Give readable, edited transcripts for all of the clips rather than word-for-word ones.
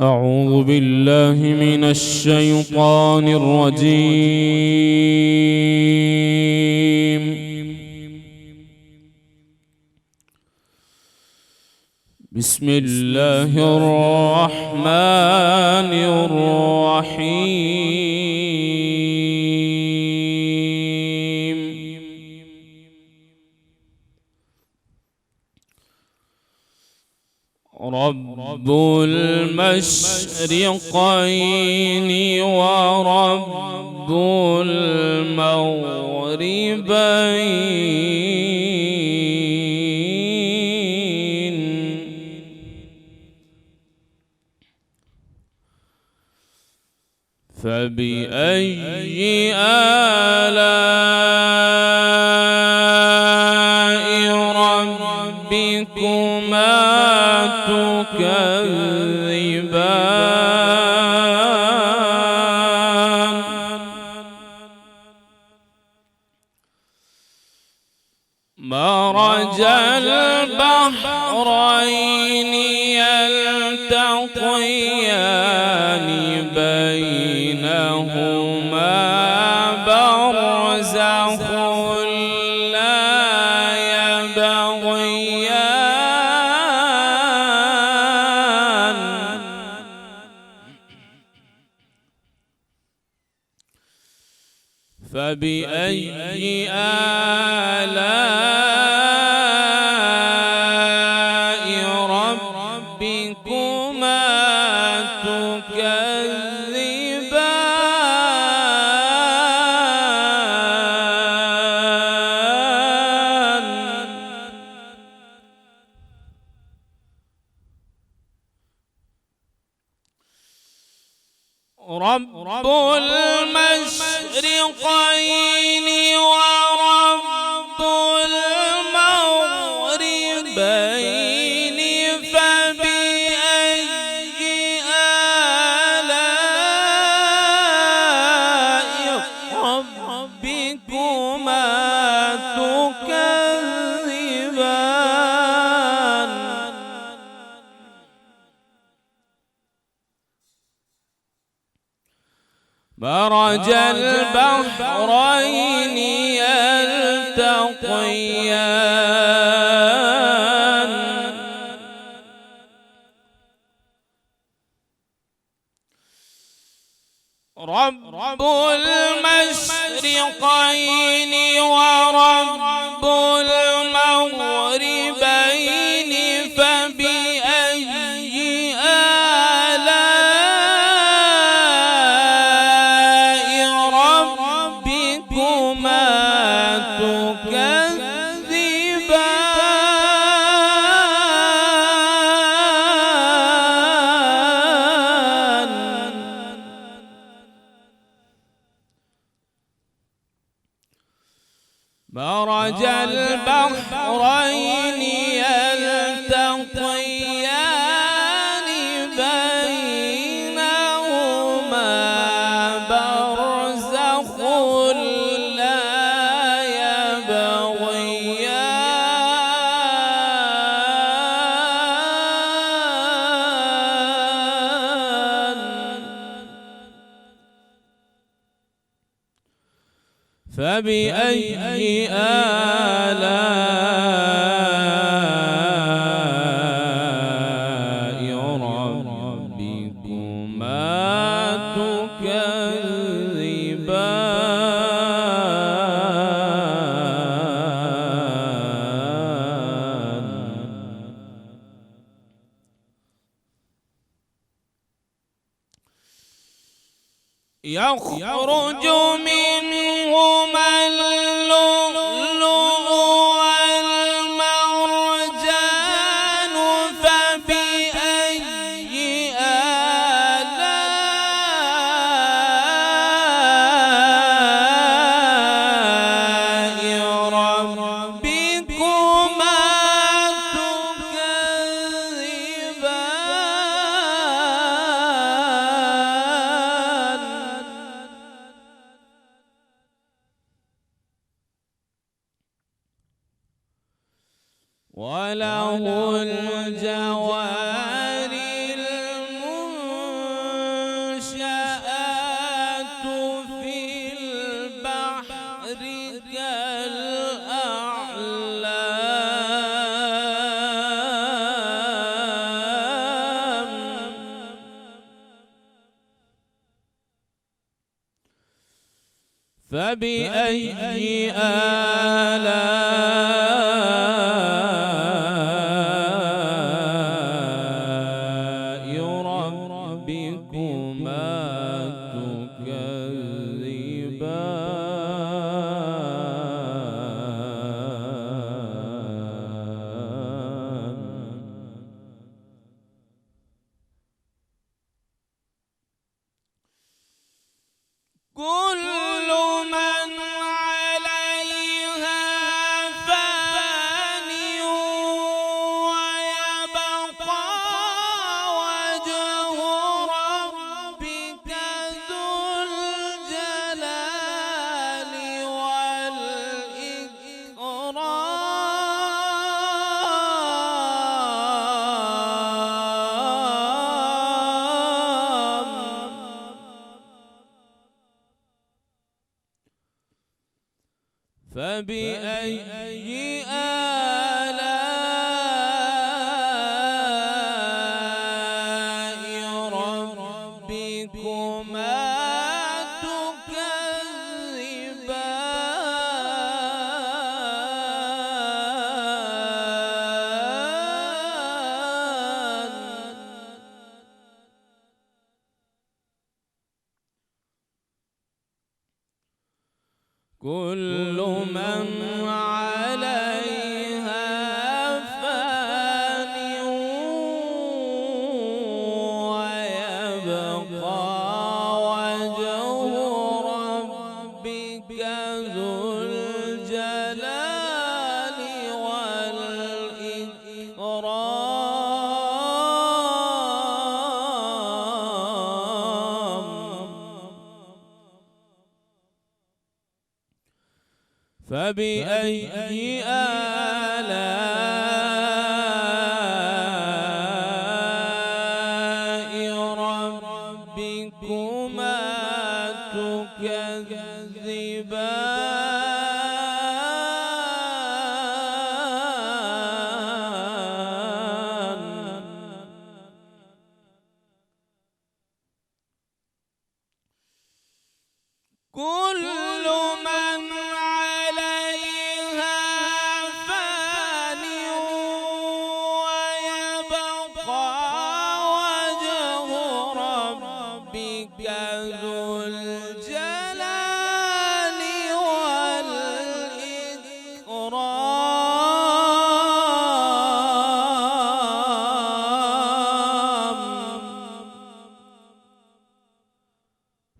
أعوذ بالله من الشيطان الرجيم. بسم الله الرحمن الرحيم. رب المشرقين ورب المغربين، فبأي آلاء ربكما تكذبان؟ مرج البحرين يلتقيان بينهما برزخ لا يبغيان، فبأي آلاء ربكما تكذبان؟ رب المشرقين ورب المغربين، فبأي آلاء ربكما تكذبان؟ مرج البحرين يلتقيان، رب المشرقين ورب المغربين، فبأي ربكما تكذبان؟ مرج البحرين يلتقيان بينهما برزخ لا يبغيان، فبأي آلاء ربكما تكذبان؟ يخرج منهما اللؤلؤ والمرجان، فبأي آلاء ربكما تكذبان؟ فبأي آلاء ربكما كل من عليها فان ويبقى وجه ربك ذو الجلال والإكرام فبأي آلاء ربكما تكذبان كل من عليها فان ويبقى وجه ربك ذو الجلال والإكرام فبأي آلاء ربكما تكذبان كل من عليها فان ويبقى وجه ربك ذو الجلال والإكرام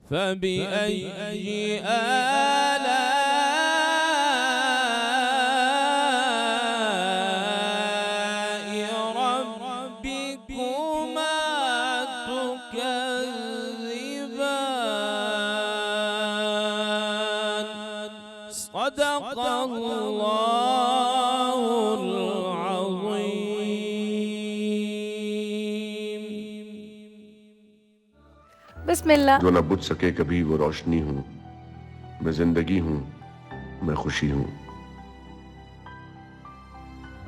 فبأي آلاء ربكما تكذبان صدق الله العظيم بسم اللہ جو نہ بجھ سکے کبھی وہ روشنی ہوں، میں زندگی ہوں، میں خوشی ہوں۔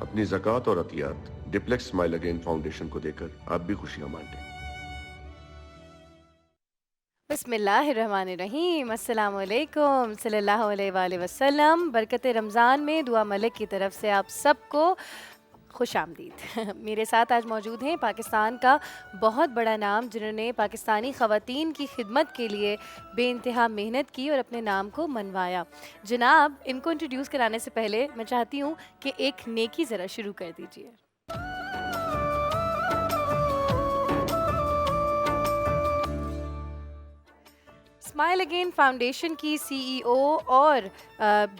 اپنی زکوٰۃ اور عطیات ڈپلیکس اسمائل اگین فاؤنڈیشن کو دے کر آپ بھی خوشیاں بانٹیں۔ بسم اللہ الرحمن الرحیم، السلام علیکم صلی اللہ علیہ وآلہ وسلم۔ برکت رمضان میں دعا ملک کی طرف سے آپ سب کو خوش آمدید۔ میرے ساتھ آج موجود ہیں پاکستان کا بہت بڑا نام، جنہوں نے پاکستانی خواتین کی خدمت کے لیے بے انتہا محنت کی اور اپنے نام کو منوایا۔ جناب، ان کو انٹروڈیوس کرانے سے پہلے میں چاہتی ہوں کہ ایک نیکی ذرا شروع کر دیجیے۔ اسمائل اگین فاؤنڈیشن کی سی ای او اور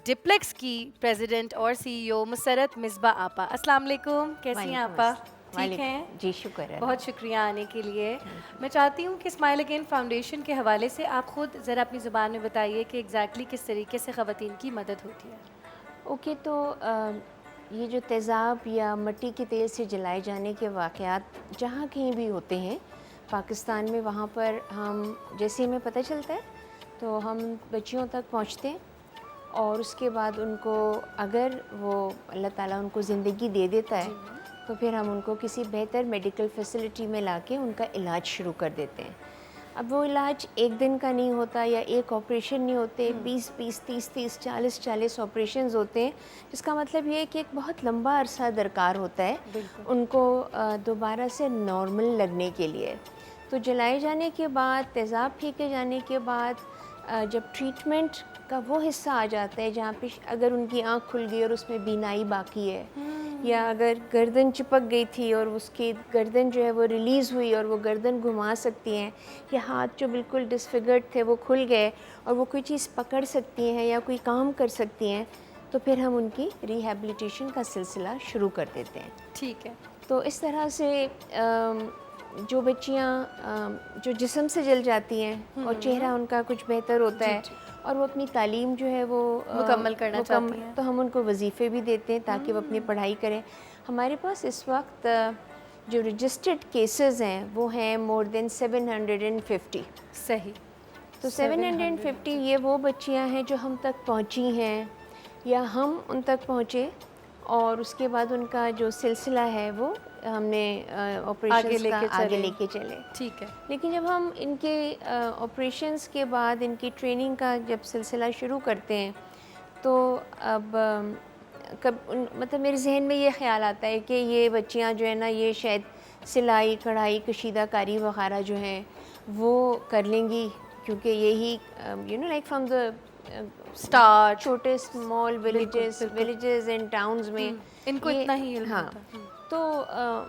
ڈپلیکس کی پریزیڈنٹ اور سی ای او مسرت مصباح آپا، السلام علیکم، کیسی ہیں آپا؟ ٹھیک ہیں جی، شکر ہے، بہت شکریہ آنے کے لیے۔ میں چاہتی ہوں کہ اسمائل اگین فاؤنڈیشن کے حوالے سے آپ خود ذرا اپنی زبان میں بتائیے کہ ایگزیکٹلی کس طریقے سے خواتین کی مدد ہوتی ہے۔ اوکے، تو یہ جو تیزاب یا مٹی کے تیل سے جلائے جانے کے واقعات جہاں کہیں بھی ہوتے ہیں پاکستان میں، وہاں پر ہم جیسے ہمیں پتہ چلتا ہے تو ہم بچیوں تک پہنچتے ہیں، اور اس کے بعد ان کو اگر وہ اللہ تعالیٰ ان کو زندگی دے دیتا ہے تو پھر ہم ان کو کسی بہتر میڈیکل فیسلٹی میں لا کے ان کا علاج شروع کر دیتے ہیں۔ اب وہ علاج ایک دن کا نہیں ہوتا یا ایک آپریشن نہیں ہوتے، 20 30 40 آپریشنز ہوتے ہیں، جس کا مطلب یہ ہے کہ ایک بہت لمبا عرصہ درکار ہوتا ہے ان کو دوبارہ سے نارمل لگنے کے لیے. تو جلائے جانے کے بعد، تیزاب پھینکے جانے کے بعد جب ٹریٹمنٹ کا وہ حصہ آ جاتا ہے جہاں پہ اگر ان کی آنکھ کھل گئی اور اس میں بینائی باقی ہے، یا اگر گردن چپک گئی تھی اور اس کی گردن جو ہے وہ ریلیز ہوئی اور وہ گردن گھما سکتی ہیں، یا ہاتھ جو بالکل ڈسفگرڈ تھے وہ کھل گئے اور وہ کوئی چیز پکڑ سکتی ہیں یا کوئی کام کر سکتی ہیں، تو پھر ہم ان کی ریہیبلیٹیشن کا سلسلہ شروع کر دیتے ہیں. ٹھیک ہے. تو اس طرح سے جو بچیاں جو جسم سے جل جاتی ہیں اور چہرہ ان کا کچھ بہتر ہوتا ہے اور وہ اپنی تعلیم جو ہے وہ مکمل کرنا چاہتی ہیں، تو ہم ان کو وظیفے بھی دیتے ہیں تاکہ وہ اپنی پڑھائی کریں. ہمارے پاس اس وقت جو رجسٹرڈ کیسز ہیں وہ ہیں مور دین 750. صحیح. تو 750 یہ وہ بچیاں ہیں جو ہم تک پہنچی ہیں یا ہم ان تک پہنچے، اور اس کے بعد ان کا جو سلسلہ ہے وہ ہم نے آپریشنز کا آگے لے کے چلے. ٹھیک ہے. لیکن جب ہم ان کے آپریشنز کے بعد ان کی ٹریننگ کا جب سلسلہ شروع کرتے ہیں تو اب مطلب میرے ذہن میں یہ خیال آتا ہے کہ یہ بچیاں جو ہیں نا یہ شاید سلائی کڑھائی کشیدہ کاری وغیرہ جو ہیں وہ کر لیں گی، کیونکہ یہی لائک فرام دا اسٹارٹ چھوٹے اسمال ولیجز اینڈ ٹاؤنز میں ان کو اتنا ہی علم ہاں ہوتا. تو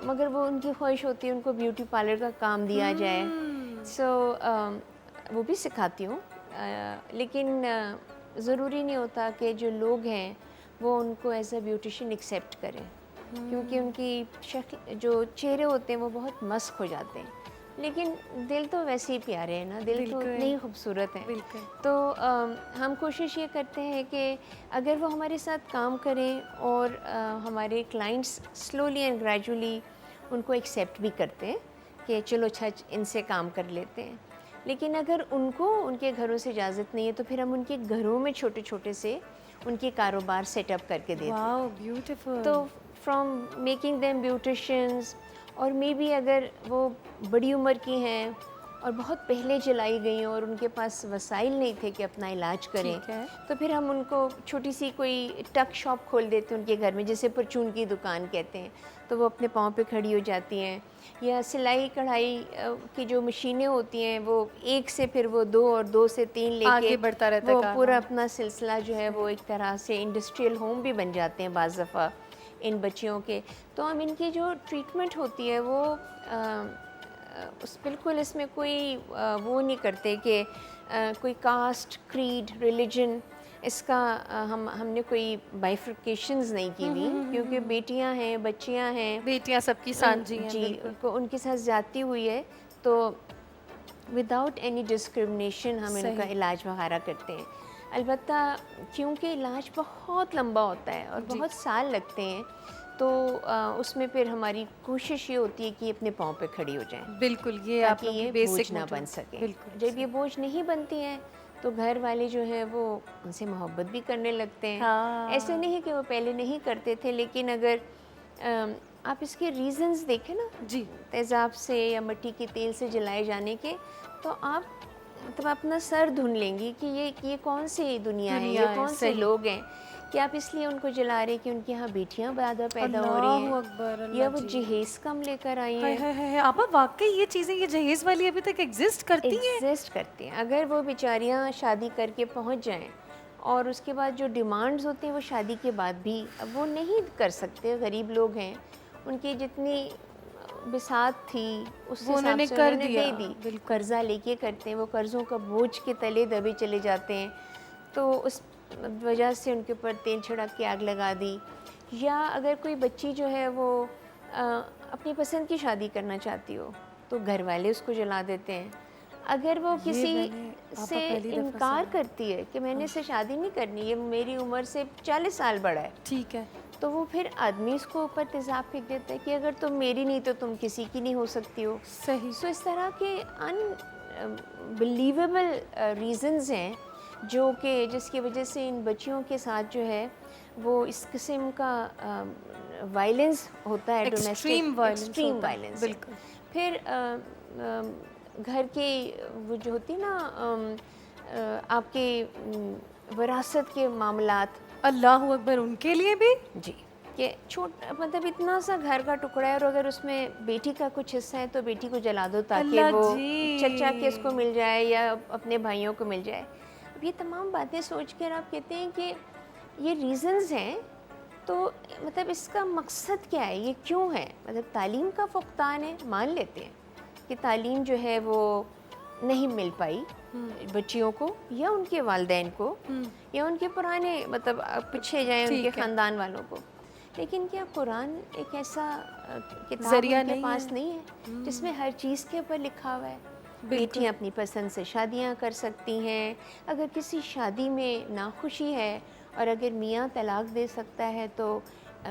مگر وہ ان کی خواہش ہوتی ہے ان کو بیوٹی پارلر کا کام دیا جائے. سو وہ بھی سکھاتی ہوں، لیکن ضروری نہیں ہوتا کہ جو لوگ ہیں وہ ان کو ایز اے بیوٹیشین ایکسیپٹ کریں، کیونکہ ان کی شکل جو چہرے ہوتے ہیں وہ بہت مسخ ہو جاتے ہیں، لیکن دل تو ویسے ہی پیارے ہیں نا، دل تو اتنے ہی خوبصورت ہیں. تو ہم کوشش یہ کرتے ہیں کہ اگر وہ ہمارے ساتھ کام کریں اور ہمارے کلائنٹس سلولی اینڈ گریجولی ان کو ایکسیپٹ بھی کرتے ہیں کہ چلو اچھا ان سے کام کر لیتے ہیں. لیکن اگر ان کو ان کے گھروں سے اجازت نہیں ہے تو پھر ہم ان کے گھروں میں چھوٹے چھوٹے سے ان کے کاروبار سیٹ اپ کر کے دیتے ہیں. واو بیوٹیفل. تو فرام میکنگ دیم بیوٹیشینز، اور مے بی اگر وہ بڑی عمر کی ہیں اور بہت پہلے چلائی گئی ہیں اور ان کے پاس وسائل نہیں تھے کہ اپنا علاج کریں، تو پھر ہم ان کو چھوٹی سی کوئی ٹک شاپ کھول دیتے ہیں ان کے گھر میں، جسے پرچون کی دکان کہتے ہیں. تو وہ اپنے پاؤں پہ کھڑی ہو جاتی ہیں. یا سلائی کڑھائی کی جو مشینیں ہوتی ہیں وہ ایک سے پھر وہ 2 اور 2 سے 3 لے آگے کے بڑھتا رہتا ہے وہ کام. پورا اپنا سلسلہ جو ہے وہ ایک طرح سے انڈسٹریل ہوم بھی بن جاتے ہیں بعض دفعہ ان بچیوں کے. تو ہم ان کی جو ٹریٹمنٹ ہوتی ہے وہ بالکل اس میں کوئی وہ نہیں کرتے کہ کوئی کاسٹ کریڈ ریلیجن اس کا ہم نے کوئی بائیفرکیشنز نہیں کی ہوئی، کیونکہ بیٹیاں ہیں بچیاں ہیں، بیٹیاں سب کی سانجھی ہیں. جی ان کے ساتھ زیادتی ہوئی ہے تو وداؤٹ اینی ڈسکرمنیشن ہم ان کا علاج وغیرہ کرتے ہیں. البتہ کیونکہ علاج بہت لمبا ہوتا ہے اور بہت سال لگتے ہیں تو اس میں پھر ہماری کوشش یہ ہوتی ہے کہ اپنے پاؤں پہ کھڑی ہو جائیں. بالکل یہ آپ تاکہ یہ بوجھ نہ بن سکے. جب یہ بوجھ نہیں بنتی ہیں تو گھر والے جو ہیں وہ ان سے محبت بھی کرنے لگتے ہیں. ایسے نہیں کہ وہ پہلے نہیں کرتے تھے، لیکن اگر آپ اس کے ریزنز دیکھیں نا، جی تیزاب سے یا مٹی کے تیل سے جلائے جانے کے، تو آپ مطلب اپنا سر دھن لیں گی کہ یہ کون سی دنیا ہے، یہ کون سے لوگ ہیں کہ آپ اس لیے ان کو جلا رہے کہ ان کے ہاں بیٹیاں زیادہ پیدا ہو رہی ہیں یا وہ جہیز کم لے کر آئی ہیں. آپا واقعی یہ چیزیں، یہ جہیز والی ابھی تک ایگزسٹ کرتی ہیں. اگر وہ بیچاریاں شادی کر کے پہنچ جائیں اور اس کے بعد جو ڈیمانڈز ہوتی ہیں وہ شادی کے بعد بھی اب وہ نہیں کر سکتے. غریب لوگ ہیں، ان کی جتنی بساط تھی اس حساب سے انہوں نے دے دی. قرضہ لے کے کرتے ہیں، وہ قرضوں کا بوجھ کے تلے دبے چلے جاتے ہیں. تو اس وجہ سے ان کے اوپر تیل چھڑک کے آگ لگا دی. یا اگر کوئی بچی جو ہے وہ اپنی پسند کی شادی کرنا چاہتی ہو تو گھر والے اس کو جلا دیتے ہیں. اگر وہ کسی سے انکار کرتی ہے کہ میں نے اسے شادی نہیں کرنی، یہ میری عمر سے 40 سال بڑا ہے، ٹھیک ہے، تو وہ پھر آدمی اس کو اوپر تیزاب پھینک دیتا ہے کہ اگر تم میری نہیں تو تم کسی کی نہیں ہو سکتی ہو. صحیح. سو اس طرح کے بلیویبل ریزنز ہیں جو کہ جس کی وجہ سے ان بچیوں کے ساتھ جو ہے وہ اس قسم کا وائلنس ہوتا ہے، ایکسٹریم وائلنس. بالکل. پھر گھر کے وہ جو ہوتی ہے نا آپ کے وراثت کے معاملات، اللہ اکبر، ان کے لیے بھی؟ جی، کہ مطلب اتنا سا گھر کا ٹکڑا ہے اور اگر اس میں بیٹی کا کچھ حصہ ہے تو بیٹی کو جلا دو تاکہ اللہ وہ جی، چچا کے اس کو مل جائے یا اپنے بھائیوں کو مل جائے. اب یہ تمام باتیں سوچ کر آپ کہتے ہیں کہ یہ ریزنز ہیں، تو مطلب اس کا مقصد کیا ہے، یہ کیوں ہے؟ مطلب تعلیم کا فقدان ہے، مان لیتے ہیں کہ تعلیم جو ہے وہ نہیں مل پائی بچیوں کو یا ان کے والدین کو یا ان کے پرانے مطلب پیچھے جائیں ان کے خاندان والوں کو، لیکن کیا قرآن ایک ایسا کتاب ذریعہ ان کے پاس نہیں ہے جس میں ہر چیز کے اوپر لکھا ہوا ہے؟ بیٹیاں اپنی پسند سے شادیاں کر سکتی ہیں، اگر کسی شادی میں ناخوشی ہے اور اگر میاں طلاق دے سکتا ہے تو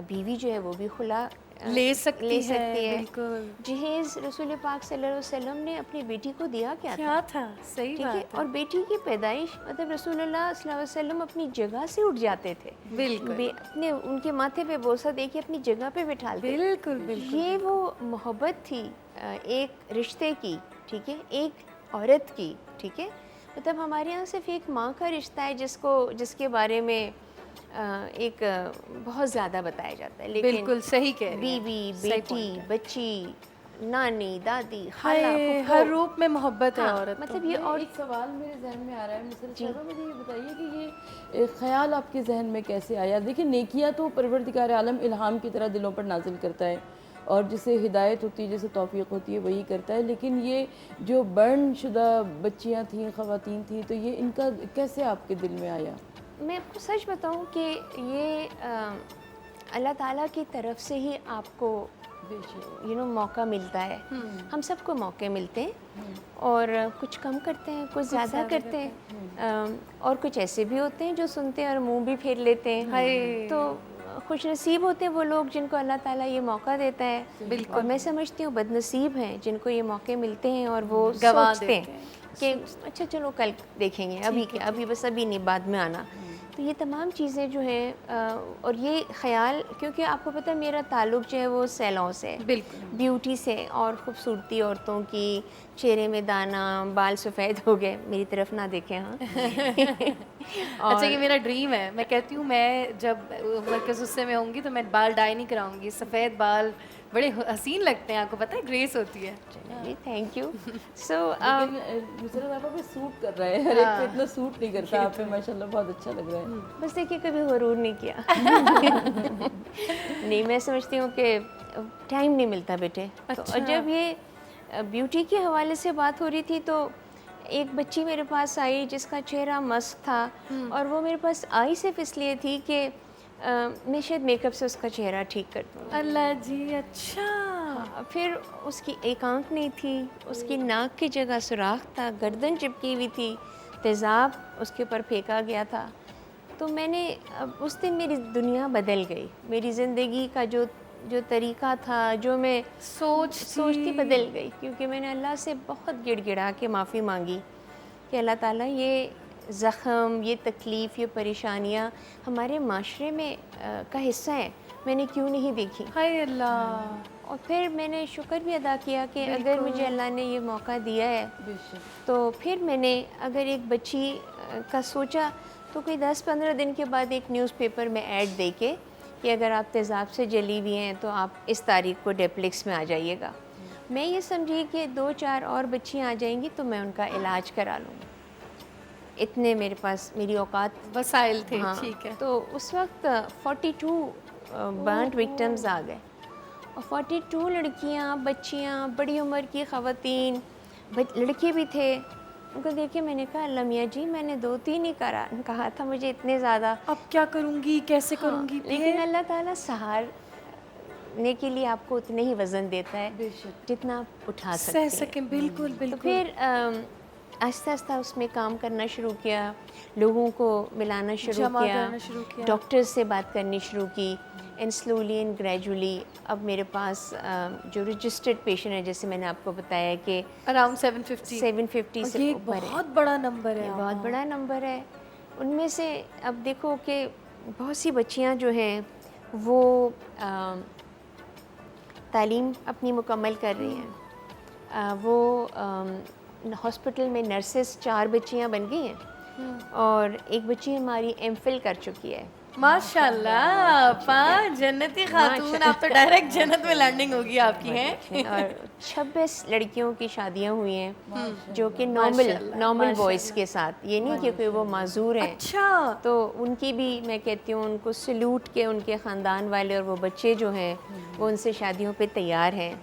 بیوی جو ہے وہ بھی خلا لے سکتی ہے. بالکل. جہیز رسول پاک صلی اللہ علیہ وسلم نے اپنی بیٹی کو دیا کیا تھا؟ صحیح ٹھیک ہے، بات ہے. اور بیٹی کی پیدائش مطلب رسول اللہ صلی اللہ علیہ وسلم اپنی جگہ سے اٹھ جاتے تھے، بالکل اپنے ان کے ماتھے پہ بوسہ دے کے اپنی جگہ پہ بٹھالتے. بالکل بالکل. یہ وہ محبت تھی ایک رشتے کی، ٹھیک ہے، ایک عورت کی، ٹھیک ہے. مطلب ہمارے یہاں صرف ایک ماں کا رشتہ ہے جس کے بارے میں ایک بہت زیادہ بتایا جاتا ہے، لیکن بالکل صحیح کہہ رہی ہیں. بیوی، بیٹی، بچی، نانی، دادی، خالہ، پھپھو، ہر روپ میں محبت ہے عورت. مطلب یہ اور ایک سوال میرے ذہن میں آ رہا ہے مصرت صاحبہ، مجھے یہ بتائیے کہ یہ خیال آپ کے ذہن میں کیسے آیا؟ دیکھیں نیکیاں تو پروردگار عالم الہام کی طرح دلوں پر نازل کرتا ہے اور جسے ہدایت ہوتی ہے، جسے توفیق ہوتی ہے وہی کرتا ہے، لیکن یہ جو برن شدہ بچیاں تھیں، خواتین تھیں، تو یہ ان کا کیسے آپ کے دل میں آیا؟ میں آپ کو سچ بتاؤں کہ یہ اللہ تعالیٰ کی طرف سے ہی آپ کو موقع ملتا ہے. ہم سب کو موقع ملتے ہیں اور کچھ کم کرتے ہیں، کچھ زیادہ کرتے ہیں، اور کچھ ایسے بھی ہوتے ہیں جو سنتے ہیں اور منہ بھی پھیر لیتے ہیں. تو خوش نصیب ہوتے ہیں وہ لوگ جن کو اللہ تعالیٰ یہ موقع دیتا ہے. اور میں سمجھتی ہوں بد نصیب ہیں جن کو یہ موقع ملتے ہیں اور وہ سوچتے ہیں کہ اچھا چلو کل دیکھیں گے، ابھی بس ابھی نہیں، بعد میں آنا. تو یہ تمام چیزیں جو ہیں اور یہ خیال، کیونکہ آپ کو پتہ ہے میرا تعلق جو ہے وہ سیلوں سے، بالکل بیوٹی سے اور خوبصورتی عورتوں کی، چہرے میں دانا، بال سفید ہو گئے، میری طرف نہ دیکھیں ہاں. اچھا یہ میرا ڈریم ہے، میں کہتی ہوں میں جب مرکز غصے میں ہوں گی تو میں بال ڈائی نہیں کراؤں گی. سفید بال بڑے حسین لگتے ہیں، آپ کو پتہ ہے گریس ہوتی ہے. جی تھینک یو. سو مصرت صاحبہ پہ سوٹ کر رہا ہے، ہر ایک پہ اتنا سوٹ نہیں کرتا، آپ پہ ماشاءاللہ بہت اچھا لگ رہا ہے. بس دیکھیے کبھی غرور نہیں کیا. نہیں، میں سمجھتی ہوں کہ ٹائم نہیں ملتا بیٹے. اور جب یہ بیوٹی کے حوالے سے بات ہو رہی تھی تو ایک بچی میرے پاس آئی جس کا چہرہ مسک تھا اور وہ میرے پاس آئی صرف اس لیے تھی کہ میں شاید میک اپ سے اس کا چہرہ ٹھیک کر دوں. اللہ جی، اچھا. پھر اس کی ایک آنکھ نہیں تھی، اس کی ناک کی جگہ سوراخ تھا، گردن چپکی ہوئی تھی، تیزاب اس کے اوپر پھینکا گیا تھا. تو میں نے اس دن میری دنیا بدل گئی، میری زندگی کا جو طریقہ تھا، جو میں سوچتی بدل گئی، کیونکہ میں نے اللہ سے بہت گڑ گڑا کے معافی مانگی کہ اللہ تعالیٰ یہ زخم، یہ تکلیف، یہ پریشانیاں ہمارے معاشرے میں کا حصہ ہیں، میں نے کیوں نہیں دیکھی. ہائے اللہ. اور پھر میں نے شکر بھی ادا کیا کہ اگر مجھے اللہ نے یہ موقع دیا ہے تو پھر میں نے اگر ایک بچی کا سوچا تو کوئی 10-15 دن کے بعد ایک نیوز پیپر میں ایڈ دے کے کہ اگر آپ تیزاب سے جلی ہوئی ہیں تو آپ اس تاریخ کو ڈیپلیکس میں آ جائیے گا. میں یہ سمجھی کہ 2-4 اور بچیاں آ جائیں گی تو میں ان کا علاج کرا لوں گی. اتنے میرے پاس میری اوقات وسائل تھے. ٹھیک ہے. تو اس وقت 42 برنٹ وکٹمز آ گئے اور 42 لڑکیاں، بچیاں، بڑی عمر کی خواتین، لڑکے بھی تھے. ان کو دیکھ کے میں نے کہا اللہ میاں جی میں نے 2-3 ہی کہا تھا، مجھے اتنے زیادہ اب کیا کروں گی، کیسے کروں گی. لیکن اللہ تعالیٰ سہارنے کے لیے آپ کو اتنے ہی وزن دیتا ہے جتنا آپ اٹھا سکتے ہیں. بالکل بالکل. تو پھر آہستہ آہستہ اس میں کام کرنا شروع کیا، لوگوں کو ملانا شروع کیا، ڈاکٹر سے بات کرنی شروع کی. اینڈ سلولی اینڈ گریجولی اب میرے پاس جو رجسٹرڈ پیشنٹ ہے، جیسے میں نے آپ کو بتایا کہ اراؤنڈ 750 سے یہ اوپر ہے. بہت بڑا نمبر ہے. بہت بڑا نمبر ہے. ان میں سے اب دیکھو کہ بہت سی بچیاں جو ہیں وہ تعلیم اپنی مکمل کر رہی ہیں، وہ ہاسپٹل میں نرسز 4 بچیاں بن گئی ہیں اور ایک بچی ہماری ایم فل کر چکی ہے. ماشاء اللہ آپا جنتی خاتون, آپ تو ڈائریکٹ جنت میں لینڈنگ ہوگی آپ کی ہیں. اور 26 لڑکیوں کی شادیاں ہوئی ہیں جو کہ نارمل بوائز کے ساتھ, یہ نہیں کہ کوئی وہ معذور ہیں. اچھا, تو ان کی بھی میں کہتی ہوں ان کو سلوٹ کے ان کے خاندان والے اور وہ بچے جو ہیں وہ ان سے شادیوں پہ تیار ہیں.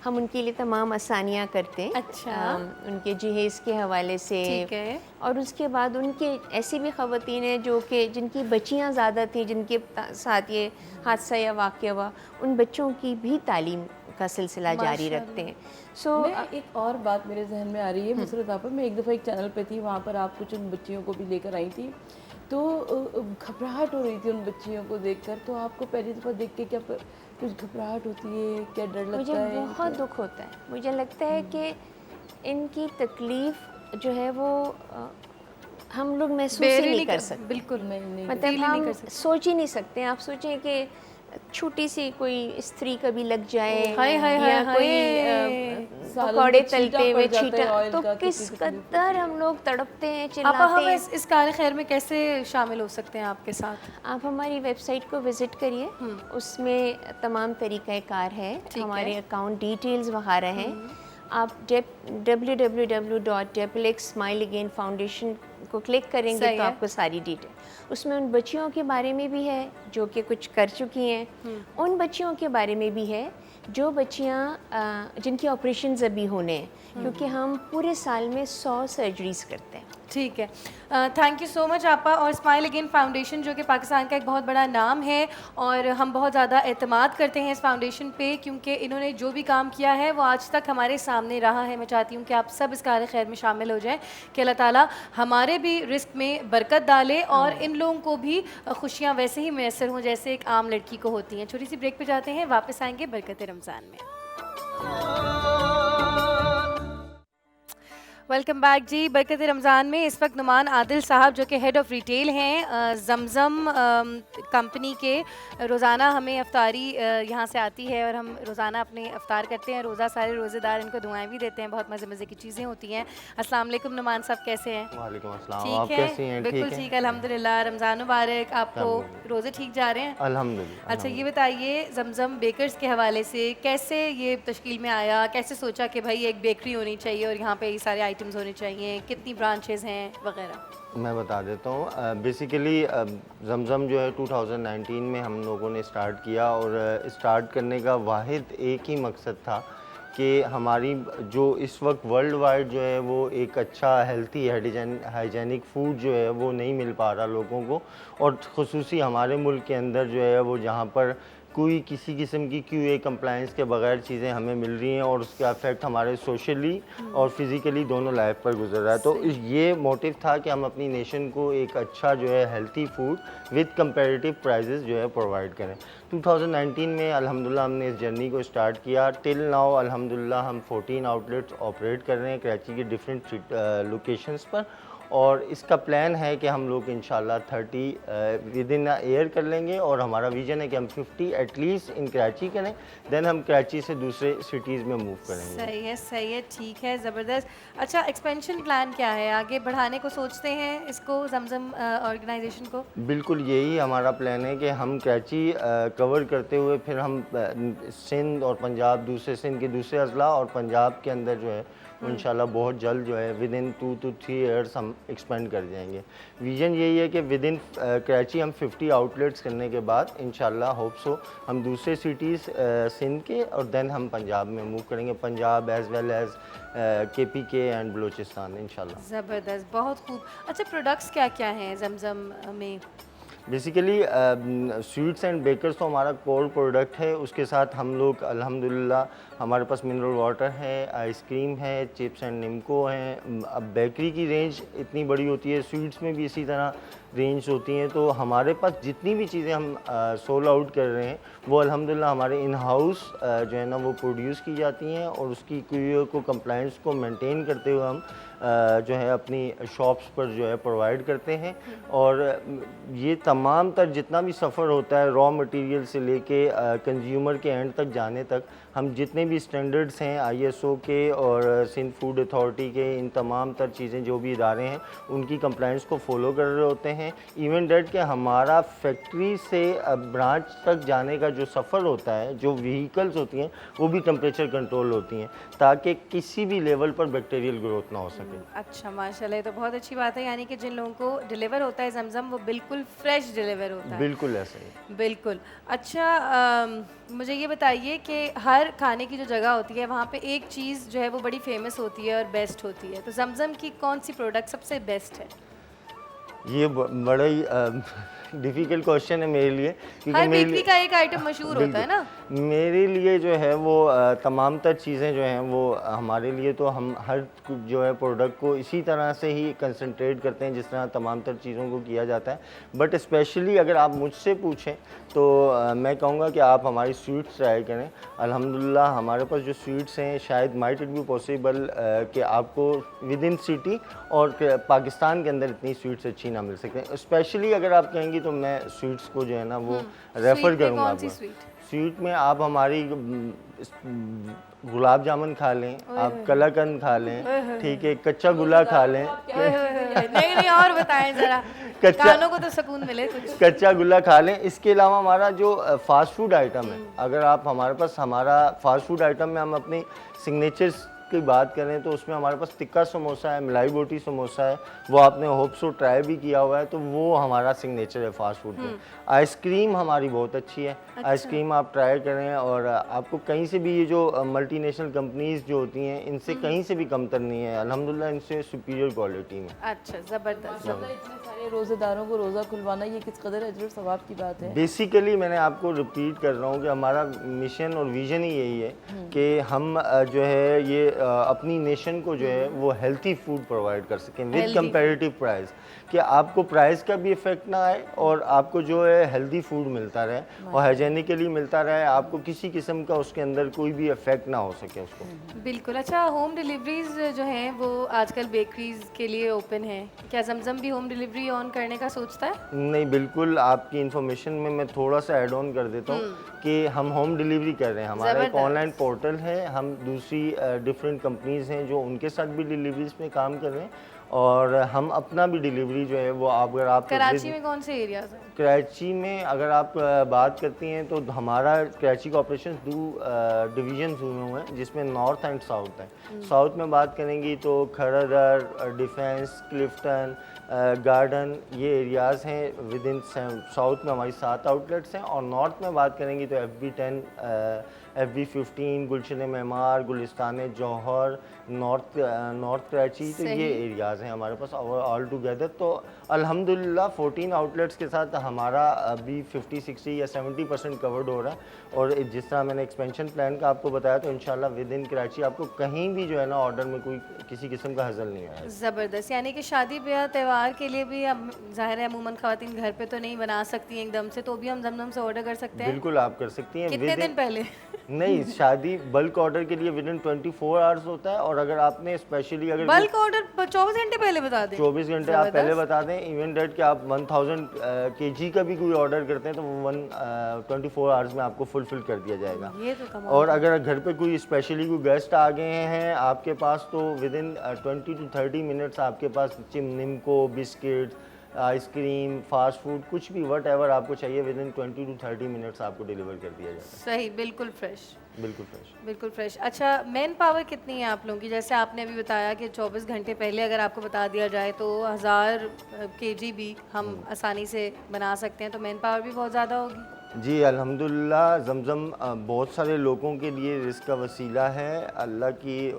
ہم ان کے لیے تمام آسانیاں کرتے ہیں. اچھا, ان کے جہیز کے حوالے سے. ٹھیک ہے. اور اس کے بعد ان کے ایسی بھی خواتین ہیں جو کہ جن کی بچیاں زیادہ تھیں, جن کے ساتھ یہ حادثہ یا واقعہ ہوا, ان بچوں کی بھی تعلیم کا سلسلہ جاری رکھتے ہیں. میں ایک اور بات میرے ذہن میں آ رہی ہے مسرت آپا, میں ایک دفعہ ایک چینل پہ تھی, وہاں پر آپ کچھ ان بچیوں کو بھی لے کر آئی تھی, تو گھبراہٹ ہو رہی تھی ان بچیوں کو دیکھ کر. تو آپ کو پہلی دفعہ دیکھ کے کیا کچھ گھبراہٹ ہوتی ہے, کیا ڈر لگتا ہے؟ مجھے بہت دکھ ہوتا ہے. مجھے لگتا ہے کہ ان کی تکلیف جو ہے وہ ہم لوگ محسوس ہی نہیں کر سکتے. بالکل مطلب ہم سوچ ہی نہیں سکتے. آپ سوچیں کہ چھوٹی سی کوئی استری کبھی لگ جائے یا کوئی پکوڑے تلتے ہوئے چھیٹا, تو کس قدر ہم لوگ تڑپتے ہیں, چلاتے ہیں. ہم اس کار خیر میں کیسے شامل ہو سکتے ہیں آپ کے ساتھ؟ آپ ہماری ویب سائٹ کو وزٹ کریے, اس میں تمام طریقہ کار ہے, ہمارے اکاؤنٹ ڈیٹیلز وغیرہ ہیں. آپ www.deplexsmileagainfoundation کو کلک کریں گے تو آپ کو ساری ڈیٹیل, اس میں ان بچیوں کے بارے میں بھی ہے جو کہ کچھ کر چکی ہیں, ان بچیوں کے بارے میں بھی ہے جو بچیاں جن کے آپریشنز ابھی ہونے ہیں, کیونکہ ہم پورے سال میں 100 سرجریز کرتے ہیں. ٹھیک ہے, تھینک یو سو مچ آپا. اور اسمائل اگین فاؤنڈیشن جو کہ پاکستان کا ایک بہت بڑا نام ہے اور ہم بہت زیادہ اعتماد کرتے ہیں اس فاؤنڈیشن پہ, کیونکہ انہوں نے جو بھی کام کیا ہے وہ آج تک ہمارے سامنے رہا ہے. میں چاہتی ہوں کہ آپ سب اس کار خیر میں شامل ہو جائیں کہ اللہ تعالیٰ ہمارے بھی رزق میں برکت ڈالے اور ان لوگوں کو بھی خوشیاں ویسے ہی میسر ہوں جیسے ایک عام لڑکی کو ہوتی ہیں. چھوٹی سی بریک پہ جاتے ہیں, واپس آئیں گے برکت رمضان میں. ویلکم بیک جی. برکت رمضان میں اس وقت نعمان عادل صاحب جو کہ ہیڈ آف ریٹیل ہیں زمزم کمپنی کے, روزانہ ہمیں افطاری یہاں سے آتی ہے اور ہم روزانہ اپنے افطار کرتے ہیں. روزہ سارے روزے دار ان کو دعائیں بھی دیتے ہیں, بہت مزے مزے کی چیزیں ہوتی ہیں. السلام علیکم نعمان صاحب, کیسے ہیں؟ وعلیکم السلام. ٹھیک ہے, بالکل ٹھیک, الحمد للہ. رمضان مبارک آپ کو. روزے ٹھیک جا رہے ہیں؟ الحمد للہ. اچھا یہ بتائیے زمزم بیکرز کے حوالے سے کیسے یہ تشکیل میں آیا, کیسے سوچا کہ بھائی ایک بیکری ہونی چاہیے اور یہاں پہ یہ سارے آئٹمز ہونے چاہیے, کتنی برانچز ہیں وغیرہ؟ میں بتا دیتا ہوں. بیسیکلی زمزم جو ہے 2019 میں ہم لوگوں نے اسٹارٹ کیا, اور اسٹارٹ کرنے کا واحد ایک ہی مقصد تھا کہ ہماری جو اس وقت ورلڈ وائڈ جو ہے وہ ایک اچھا ہیلتھی ہائیجینک فوڈ جو ہے وہ نہیں مل پا رہا لوگوں کو, اور خصوصی ہمارے ملک کے اندر جو ہے وہ جہاں پر کوئی کسی قسم کی کیو اے کمپلائنس کے بغیر چیزیں ہمیں مل رہی ہیں اور اس کا افیکٹ ہمارے سوشلی اور فزیکلی دونوں لائف پر گزر رہا ہے. تو یہ موٹیو تھا کہ ہم اپنی نیشن کو ایک اچھا جو ہے healthy food with comparative prices جو ہے پرووائڈ کریں. 2019 میں الحمدللہ ہم نے اس جرنی کو اسٹارٹ کیا. ٹل ناؤ الحمدللہ ہم 14 آؤٹلیٹس آپریٹ کر رہے ہیں کراچی کی ڈفرینٹ لوکیشنز پر, اور اس کا پلان ہے کہ ہم لوگ انشاءاللہ 30 ود ان ایئر کر لیں گے, اور ہمارا ویژن ہے کہ ہم 50 ایٹ لیسٹ ان کراچی کریں, دین ہم کراچی سے دوسرے سٹیز میں موو کریں گے. صحیح ہے, صحیح ہے, ٹھیک ہے, زبردست. اچھا ایکسپینشن پلان کیا ہے, آگے بڑھانے کو سوچتے ہیں اس کو زمزم آرگنائزیشن کو؟ بالکل یہی ہمارا پلان ہے کہ ہم کراچی کور کرتے ہوئے پھر ہم سندھ اور پنجاب, سندھ کے دوسرے اضلاع اور پنجاب کے اندر جو ہے انشاءاللہ بہت جلد جو ہے ود ان 2 to 3 ایئرس ہم ایکسپینڈ کر جائیں گے. ویژن یہی ہے کہ ود ان کراچی ہم 50 آؤٹلیٹس کرنے کے بعد انشاءاللہ ہوپ سو ہم دوسرے سٹیز سندھ کے اور دین ہم پنجاب میں موو کریں گے, Punjab as well as KPK and Balochistan انشاءاللہ. زبردست, بہت خوب. اچھا پروڈکٹس کیا کیا ہیں زمزم میں؟ بیسیکلی سویٹس اینڈ بیکرز تو ہمارا کور پروڈکٹ ہے, اس کے ساتھ ہم لوگ الحمدللہ ہمارے پاس منرل واٹر ہے, آئس کریم ہے, چپس اینڈ نمکو ہیں. اب بیکری کی رینج اتنی بڑی ہوتی ہے, سویٹس میں بھی اسی طرح رینج ہوتی ہیں, تو ہمارے پاس جتنی بھی چیزیں ہم سول آؤٹ کر رہے ہیں وہ الحمدللہ ہمارے ان ہاؤس جو ہے نا وہ پروڈیوس کی جاتی ہیں, اور اس کی کیو کو کمپلائنس کو مینٹین کرتے ہوئے ہم جو ہے اپنی شاپس پر جو ہے پرووائڈ کرتے ہیں. اور یہ تمام تر جتنا بھی سفر ہوتا ہے را مٹیریل سے لے کے کنزیومر کے اینڈ تک جانے تک ہم جتنے بھی اسٹینڈرڈس ہیں ISO کے اور سندھ فوڈ اتھارٹی کے، ان تمام تر چیزیں جو بھی ادارے ہیں ان کی کمپلائنس کو فالو کر رہے ہوتے ہیں. ایون ڈیٹ کہ ہمارا فیکٹری سے برانچ تک جانے کا جو سفر ہوتا ہے، جو وہیکلز ہوتی ہیں وہ بھی ٹمپریچر کنٹرول ہوتی ہیں تاکہ کسی بھی لیول پر بیکٹیریل گروتھ نہ ہو سکے. اچھا ماشاء اللہ، یہ تو بہت اچھی بات ہے. یعنی کہ جن لوگوں کو ڈلیور ہوتا ہے زمزم وہ بالکل فریش ڈلیور ہوتا ہے. بالکل ایسا ہی. بالکل. اچھا مجھے یہ بتائیے کہ ہر کھانے کی جو جگہ ہوتی ہے وہاں پہ ایک چیز جو ہے وہ بڑی فیمس ہوتی ہے اور بیسٹ ہوتی ہے، تو زمزم کی کون سی پروڈکٹ سب سے بیسٹ ہے؟ یہ بڑا ہی ڈیفیکلٹ کوشچن ہے میرے لیے، ہر بیکری کا ایک آئٹم مشہور ہوتا ہے نا. میرے لیے جو ہے وہ تمام تر چیزیں جو ہیں وہ ہمارے لیے تو ہم ہر جو ہے پروڈکٹ کو اسی طرح سے ہی کنسنٹریٹ کرتے ہیں جس طرح تمام تر چیزوں کو کیا جاتا ہے. بٹ اسپیشلی اگر آپ مجھ سے پوچھیں تو میں کہوں گا کہ آپ ہماری سویٹس ٹرائی کریں. الحمدللہ ہمارے پاس جو سویٹس ہیں شاید مائٹ اٹ بی پاسبل کہ آپ کو ود ان سٹی اور پاکستان کے اندر اتنی سویٹس اچھی نہ مل سکتے. اسپیشلی اگر آپ کہیں گی تو میں سویٹس کو جو ہے نا وہ ریفر کروں گا. سویٹ میں آپ ہماری گلاب جامن کھا لیں، آپ کلا کند کھا لیں، ٹھیک ہے، کچا گلا کھا لیں. نہیں اور بتائیں ذرا، کانوں کو تو سکون ملے کچھ. کچا گلا کھا لیں. اس کے علاوہ ہمارا جو فاسٹ فوڈ آئٹم ہے، اگر آپ ہمارے پاس ہمارا فاسٹ فوڈ آئٹم میں ہم اپنی سگنیچرس کی بات کریں تو اس میں ہمارے پاس ٹکا سموسہ ہے، ملائی بوٹی سموسہ ہے، وہ آپ نے ہوپ سو ٹرائی بھی کیا ہوا ہے، تو وہ ہمارا سگنیچر ہے فاسٹ فوڈ میں. آئس کریم ہماری بہت اچھی ہے. آئس کریم آپ ٹرائی کریں اور آپ کو کہیں سے بھی یہ جو ملٹی نیشنل کمپنیز جو ہوتی ہیں ان سے کہیں سے بھی کم تر نہیں ہے. الحمدللہ ان سے سپیریئر کوالٹی میں. اچھا زبردست. اتنے سارے روزے داروں کو روزہ کھلوانا یہ کس قدر اجر و ثواب کی بات ہے. بیسیکلی میں نے آپ کو ریپیٹ کر رہا ہوں کہ ہمارا مشن اور ویژن ہی یہی ہے کہ ہم جو ہے یہ اپنی نیشن کو جو ہے وہ ہیلتھی فوڈ پرووائڈ کر سکیں ود کمپیریٹیو پرائز، کہ آپ کو پرائز کا بھی ایفیکٹ نہ آئے اور آپ کو جو ہے ہیلدی فوڈ ملتا رہے اور ہائیجینکلی ملتا رہے، آپ کو کسی قسم کا اس کے اندر کوئی بھی ایفیکٹ نہ ہو سکے اس کو. بالکل. اچھا ہوم ڈیلیوریز جو ہیں وہ آج کل بیکریز کے لیے اوپن ہیں، کیا زمزم بھی ہوم ڈیلیوری آن کرنے کا سوچتا ہے؟ نہیں بالکل. آپ کی انفارمیشن میں تھوڑا سا ایڈ آن کر دیتا ہوں کہ ہم ہوم ڈیلیوری کر رہے ہیں. ہمارا ایک آن لائن پورٹل ہے، ہم دوسری ڈفرینٹ کمپنیز ہیں جو ان کے ساتھ بھی ڈیلیوریز پہ کام کر رہے ہیں اور ہم اپنا بھی ڈیلیوری جو ہے وہ اگر آپ کراچی میں کون سے ایریاز ہیں؟ کراچی میں اگر آپ بات کرتی ہیں تو ہمارا کراچی کا آپریشن دو ڈویژنز ہوئے ہوئے ہیں جس میں نارتھ اینڈ ساؤتھ ہے. ساؤتھ میں بات کریں گی تو کھرر، ڈیفینس، کلفٹن، گارڈن، یہ ایریاز ہیں. ود ان ساؤتھ میں ہماری 7 آؤٹ لیٹس ہیں اور نارتھ میں بات کریں گی تو FB10، FB15، گلشن معمار، گلستان جوہر، نارتھ کراچی، تو یہ ایریاز ہیں ہمارے پاس آل ٹوگیدر. تو الحمدللہ 14 آؤٹ لیٹس کے ساتھ ہمارا ابھی 50-60 یا 70% کورڈ ہو رہا ہے. اور جس طرح میں نے ایکسپینشن پلان کا آپ کو بتایا تو انشاءاللہ ود ان کراچی آپ کو کہیں بھی جو ہے نا آرڈر میں کوئی کسی قسم کا ہزل نہیں آئے. زبردست. یعنی کہ شادی بیاہ تہوار کے لیے بھی اب ظاہر ہے عموماً خواتین گھر پہ تو نہیں بنا سکتی ہیں ایک دم سے، تو بھی ہم زمزم سے آرڈر کر سکتے ہیں؟ بالکل آپ کر سکتی ہیں. کتنے دن پہلے؟ نہیں، شادی بلک آرڈر کے لیے ود ان 24 آورس ہوتا ہے اور اگر آپ نے اسپیشلی اگر بلک آرڈر 24 گھنٹے پہلے بتا دیں. 24 گھنٹے آپ پہلے بتا دیں. ایون ڈیٹ کہ آپ 1000 kg کا بھی کوئی آرڈر کرتے ہیں تو وہ 24 آورس میں آپ کو فلفل کر دیا جائے گا. اور اگر گھر پہ کوئی اسپیشلی کوئی گیسٹ آ گئے ہیں آپ کے پاس تو ود ان 20 to 30 منٹس آپ کے پاس نمکو، biscuit, ice cream, fast food, کچھ بھی وٹ ایور آپ کو چاہیے ود ان 20 to 30 منٹس آپ کو ڈیلیور کر دیا جاتا ہے. صحیح، بالکل فریش. بالکل فریش. بالکل فریش. اچھا مین پاور کتنی ہے آپ لوگوں کی؟ جیسے آپ نے ابھی بتایا کہ 24 گھنٹے پہلے اگر آپ کو بتا دیا جائے تو 1000 kg بھی ہم آسانی سے بنا سکتے ہیں، تو مین پاور بھی بہت زیادہ ہوگی. جی الحمدللہ زمزم بہت سارے لوگوں کے لیے رزق کا وسیلہ ہے. اللہ کی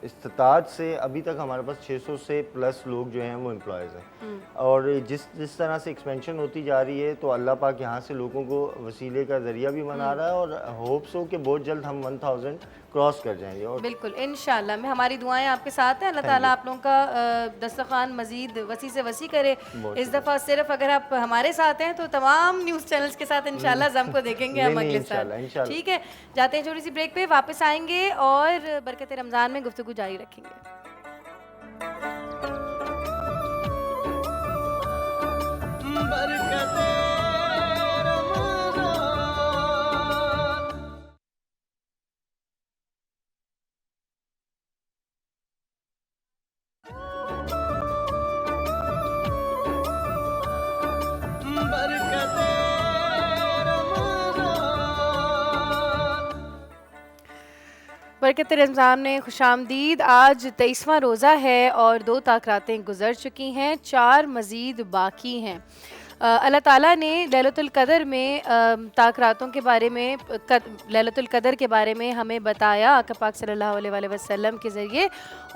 استطاعت سے ابھی تک ہمارے پاس 600 سے پلس لوگ جو ہیں وہ امپلائز ہیں اور جس طرح سے ایکسپینشن ہوتی جا رہی ہے تو اللہ پاک یہاں سے لوگوں کو وسیلے کا ذریعہ بھی بنا رہا ہے اور ہوپس ہو کہ بہت جلد ہم 1000 کراس کر جائیں گے. اور بالکل انشاءاللہ میں ہماری دعائیں آپ کے ساتھ ہیں. اللہ تعالیٰ آپ لوگوں کا دسترخوان مزید وسیع سے وسیع کرے. اس دفعہ صرف اگر آپ ہمارے ساتھ ہیں تو تمام نیوز چینلز کے ساتھ انشاءاللہ زم کو دیکھیں گے ہم اگلے سال. ٹھیک ہے، جاتے ہیں چھوٹی سی بریک پہ، واپس آئیں گے اور برکت رمضان میں گفتگو جاری رکھیں گے. برکت رمضان میں خوش آمدید. آج 23واں روزہ ہے اور 2 تاک راتیں گزر چکی ہیں, 4 مزید باقی ہیں. اللہ تعالیٰ نے لیلۃ القدر میں تاک راتوں کے بارے میں, لیلۃ القدر کے بارے میں ہمیں بتایا آقا پاک صلی اللہ علیہ وآلہ وسلم کے ذریعے,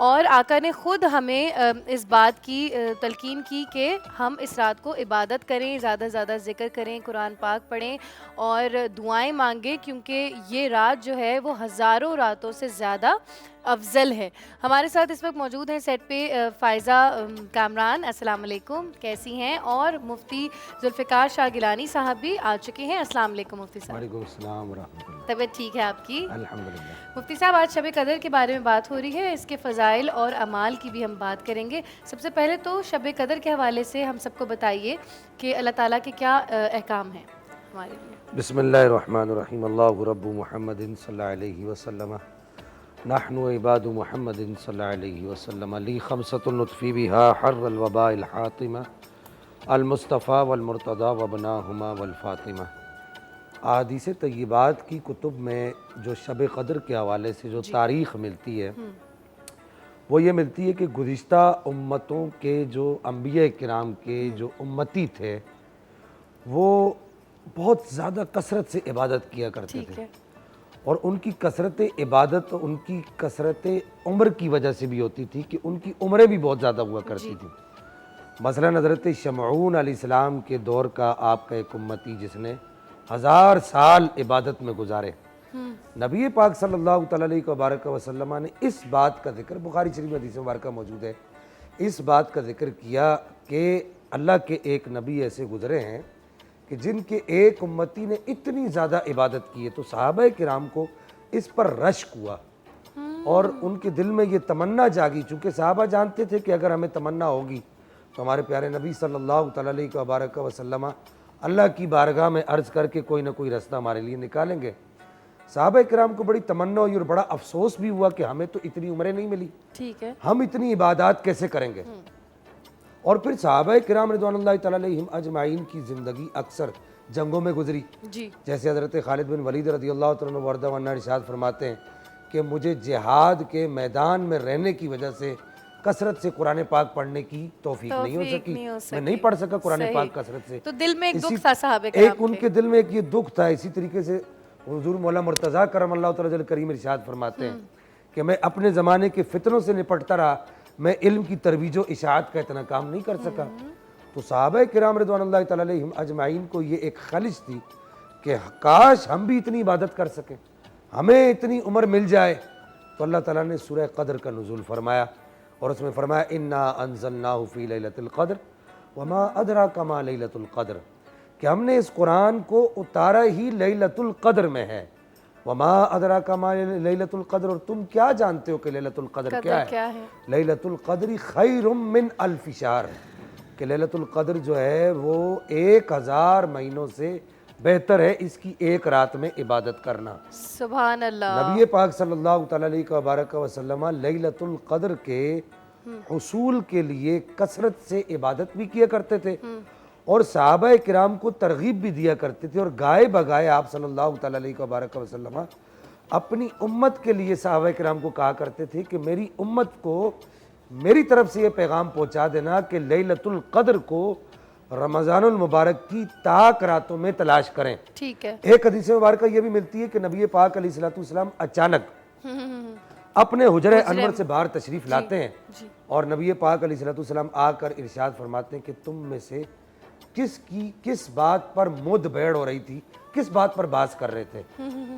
اور آقا نے خود ہمیں اس بات کی تلقین کی کہ ہم اس رات کو عبادت کریں, زیادہ سے زیادہ ذکر کریں, قرآن پاک پڑھیں اور دعائیں مانگیں, کیونکہ یہ رات جو ہے وہ ہزاروں راتوں سے زیادہ افضل ہے. ہمارے ساتھ اس وقت موجود ہیں سیٹ پہ فائزہ کامران. السلام علیکم, کیسی ہیں؟ اور مفتی ذوالفقار شاہ گیلانی صاحب بھی آ چکے ہیں. السلام علیکم مفتی صاحب. وعلیکم السلام ورحمۃ اللہ. طبیعت ٹھیک ہے آپ کی؟ الحمدللہ. مفتی صاحب, آج شب قدر کے بارے میں بات ہو رہی ہے, اس کے فضائل اور اعمال کی بھی ہم بات کریں گے. سب سے پہلے تو شب قدر کے حوالے سے ہم سب کو بتائیے کہ اللہ تعالیٰ کے کیا احکام ہیں ہمارے لیے. بسم اللہ الرحمن الرحیم. اللہ رب محمد صلی اللہ علیہ وسلم, نحن عباد محمد صلی اللہ علیہ وسلم, لی خمسۃ نطفی بہا حر الوباء الحاطمہ, المصطفیٰ والمرتضیٰ وابناہما والفاطمہ. احادیث طیبات کی کتب میں جو شب قدر کے حوالے سے جو تاریخ ملتی ہے وہ یہ ملتی ہے کہ گزشتہ امتوں کے جو انبیاء کرام کے جو امتی تھے وہ بہت زیادہ کثرت سے عبادت کیا کرتے تھے, اور ان کی کثرت عبادت ان کی کثرت عمر کی وجہ سے بھی ہوتی تھی کہ ان کی عمریں بھی بہت زیادہ ہوا کرتی تھیں. مثلا حضرت شمعون علیہ السلام کے دور کا آپ کا ایک امتی جس نے 1000 سال عبادت میں گزارے, نبی پاک صلی اللہ تعالیٰ علیہ وبارک وسلم نے اس بات کا ذکر, بخاری شریف میں حدیث مبارکہ موجود ہے, اس بات کا ذکر کیا کہ اللہ کے ایک نبی ایسے گزرے ہیں کہ جن کے ایک امتی نے اتنی زیادہ عبادت کی ہے. تو صحابہ کرام کو اس پر رشک ہوا اور ان کے دل میں یہ تمنا جاگی, چونکہ صحابہ جانتے تھے کہ اگر ہمیں تمنا ہوگی تو ہمارے پیارے نبی صلی اللہ تعالیٰ علیہ وبارک وسلم اللہ کی بارگاہ میں عرض کر کے کوئی نہ کوئی راستہ ہمارے لیے نکالیں گے. صحابہ کرام کو بڑی تمنا ہوئی اور بڑا افسوس بھی ہوا کہ ہمیں تو اتنی عمریں نہیں ملی, ٹھیک ہے, ہم اتنی عبادات کیسے کریں گے. اور پھر صحابہ کرام رضوان اللہ تعالیٰ علیہم اجمعین کی زندگی اکثر جنگوں میں گزری. جیسے حضرت خالد بن ولید رضی اللہ تعالیٰ وردہ عنہ ارشاد فرماتے ہیں کہ مجھے جہاد کے میدان میں رہنے کی وجہ سے کثرت سے قرآن پاک پڑھنے کی توفیق نہیں ہو سکی, میں نہیں پڑھ سکا قرآن پاک کثرت سے. تو دل میں ایک دکھ تھا صحابہ ایک ان کے دل میں ایک یہ دکھ تھا. اسی طریقے سے حضور مولا مرتضیٰ کرم اللہ تعالیٰ کریم ارشاد فرماتے ہیں کہ میں اپنے زمانے کے فتنوں سے نپٹتا رہا, میں علم کی ترویج و اشاعت کا اتنا کام نہیں کر سکا. تو صحابہ کرام رضوان اللہ تعالیٰ علیہم اجمعین کو یہ ایک خواہش تھی کہ کاش ہم بھی اتنی عبادت کر سکیں, ہمیں اتنی عمر مل جائے. تو اللہ تعالیٰ نے سورہ قدر کا نزول فرمایا اور اس میں فرمایا انا انزلناہ فی لیلۃ القدر وما ادراک ما لیلۃ القدر, کہ ہم نے اس قرآن کو اتارا ہی لیلۃ القدر میں ہے. وما ادراک ما لیلۃ القدر, اور تم کیا جانتے ہو کہ لیلۃ القدر کیا ہے. لیلۃ القدر خیر من الف شہر, کہ لیلۃ القدر جو ہے وہ 1000 مہینوں سے بہتر ہے اس کی ایک رات میں عبادت کرنا. سبحان اللہ. نبی پاک صلی اللہ تعالیٰ علیہ وبارک وسلم لیلۃ القدر کے حصول کے لیے کثرت سے عبادت بھی کیا کرتے تھے اور صحابہ کرام کو ترغیب بھی دیا کرتے تھے. اور گائے بگائے آپ صلی اللہ تعالیٰ علیہ وبارک وسلم اپنی امت کے لیے صحابہ کرام کو کہا کرتے تھے کہ میری امت کو میری طرف سے یہ پیغام پہنچا دینا کہ لیلۃ القدر کو رمضان المبارک کی تاک راتوں میں تلاش کریں. ٹھیک ہے. ایک حدیث مبارکہ یہ بھی ملتی ہے کہ نبی پاک علیہ الصلوۃ والسلام اچانک اپنے حجرہ انور سے باہر تشریف لاتے ہیں اور نبی پاک علیہ الصلوۃ والسلام آ کر ارشاد فرماتے ہیں کہ تم میں سے کس بات پر مد بیڑ ہو رہی تھی, کس بات پر بحث کر رہے تھے.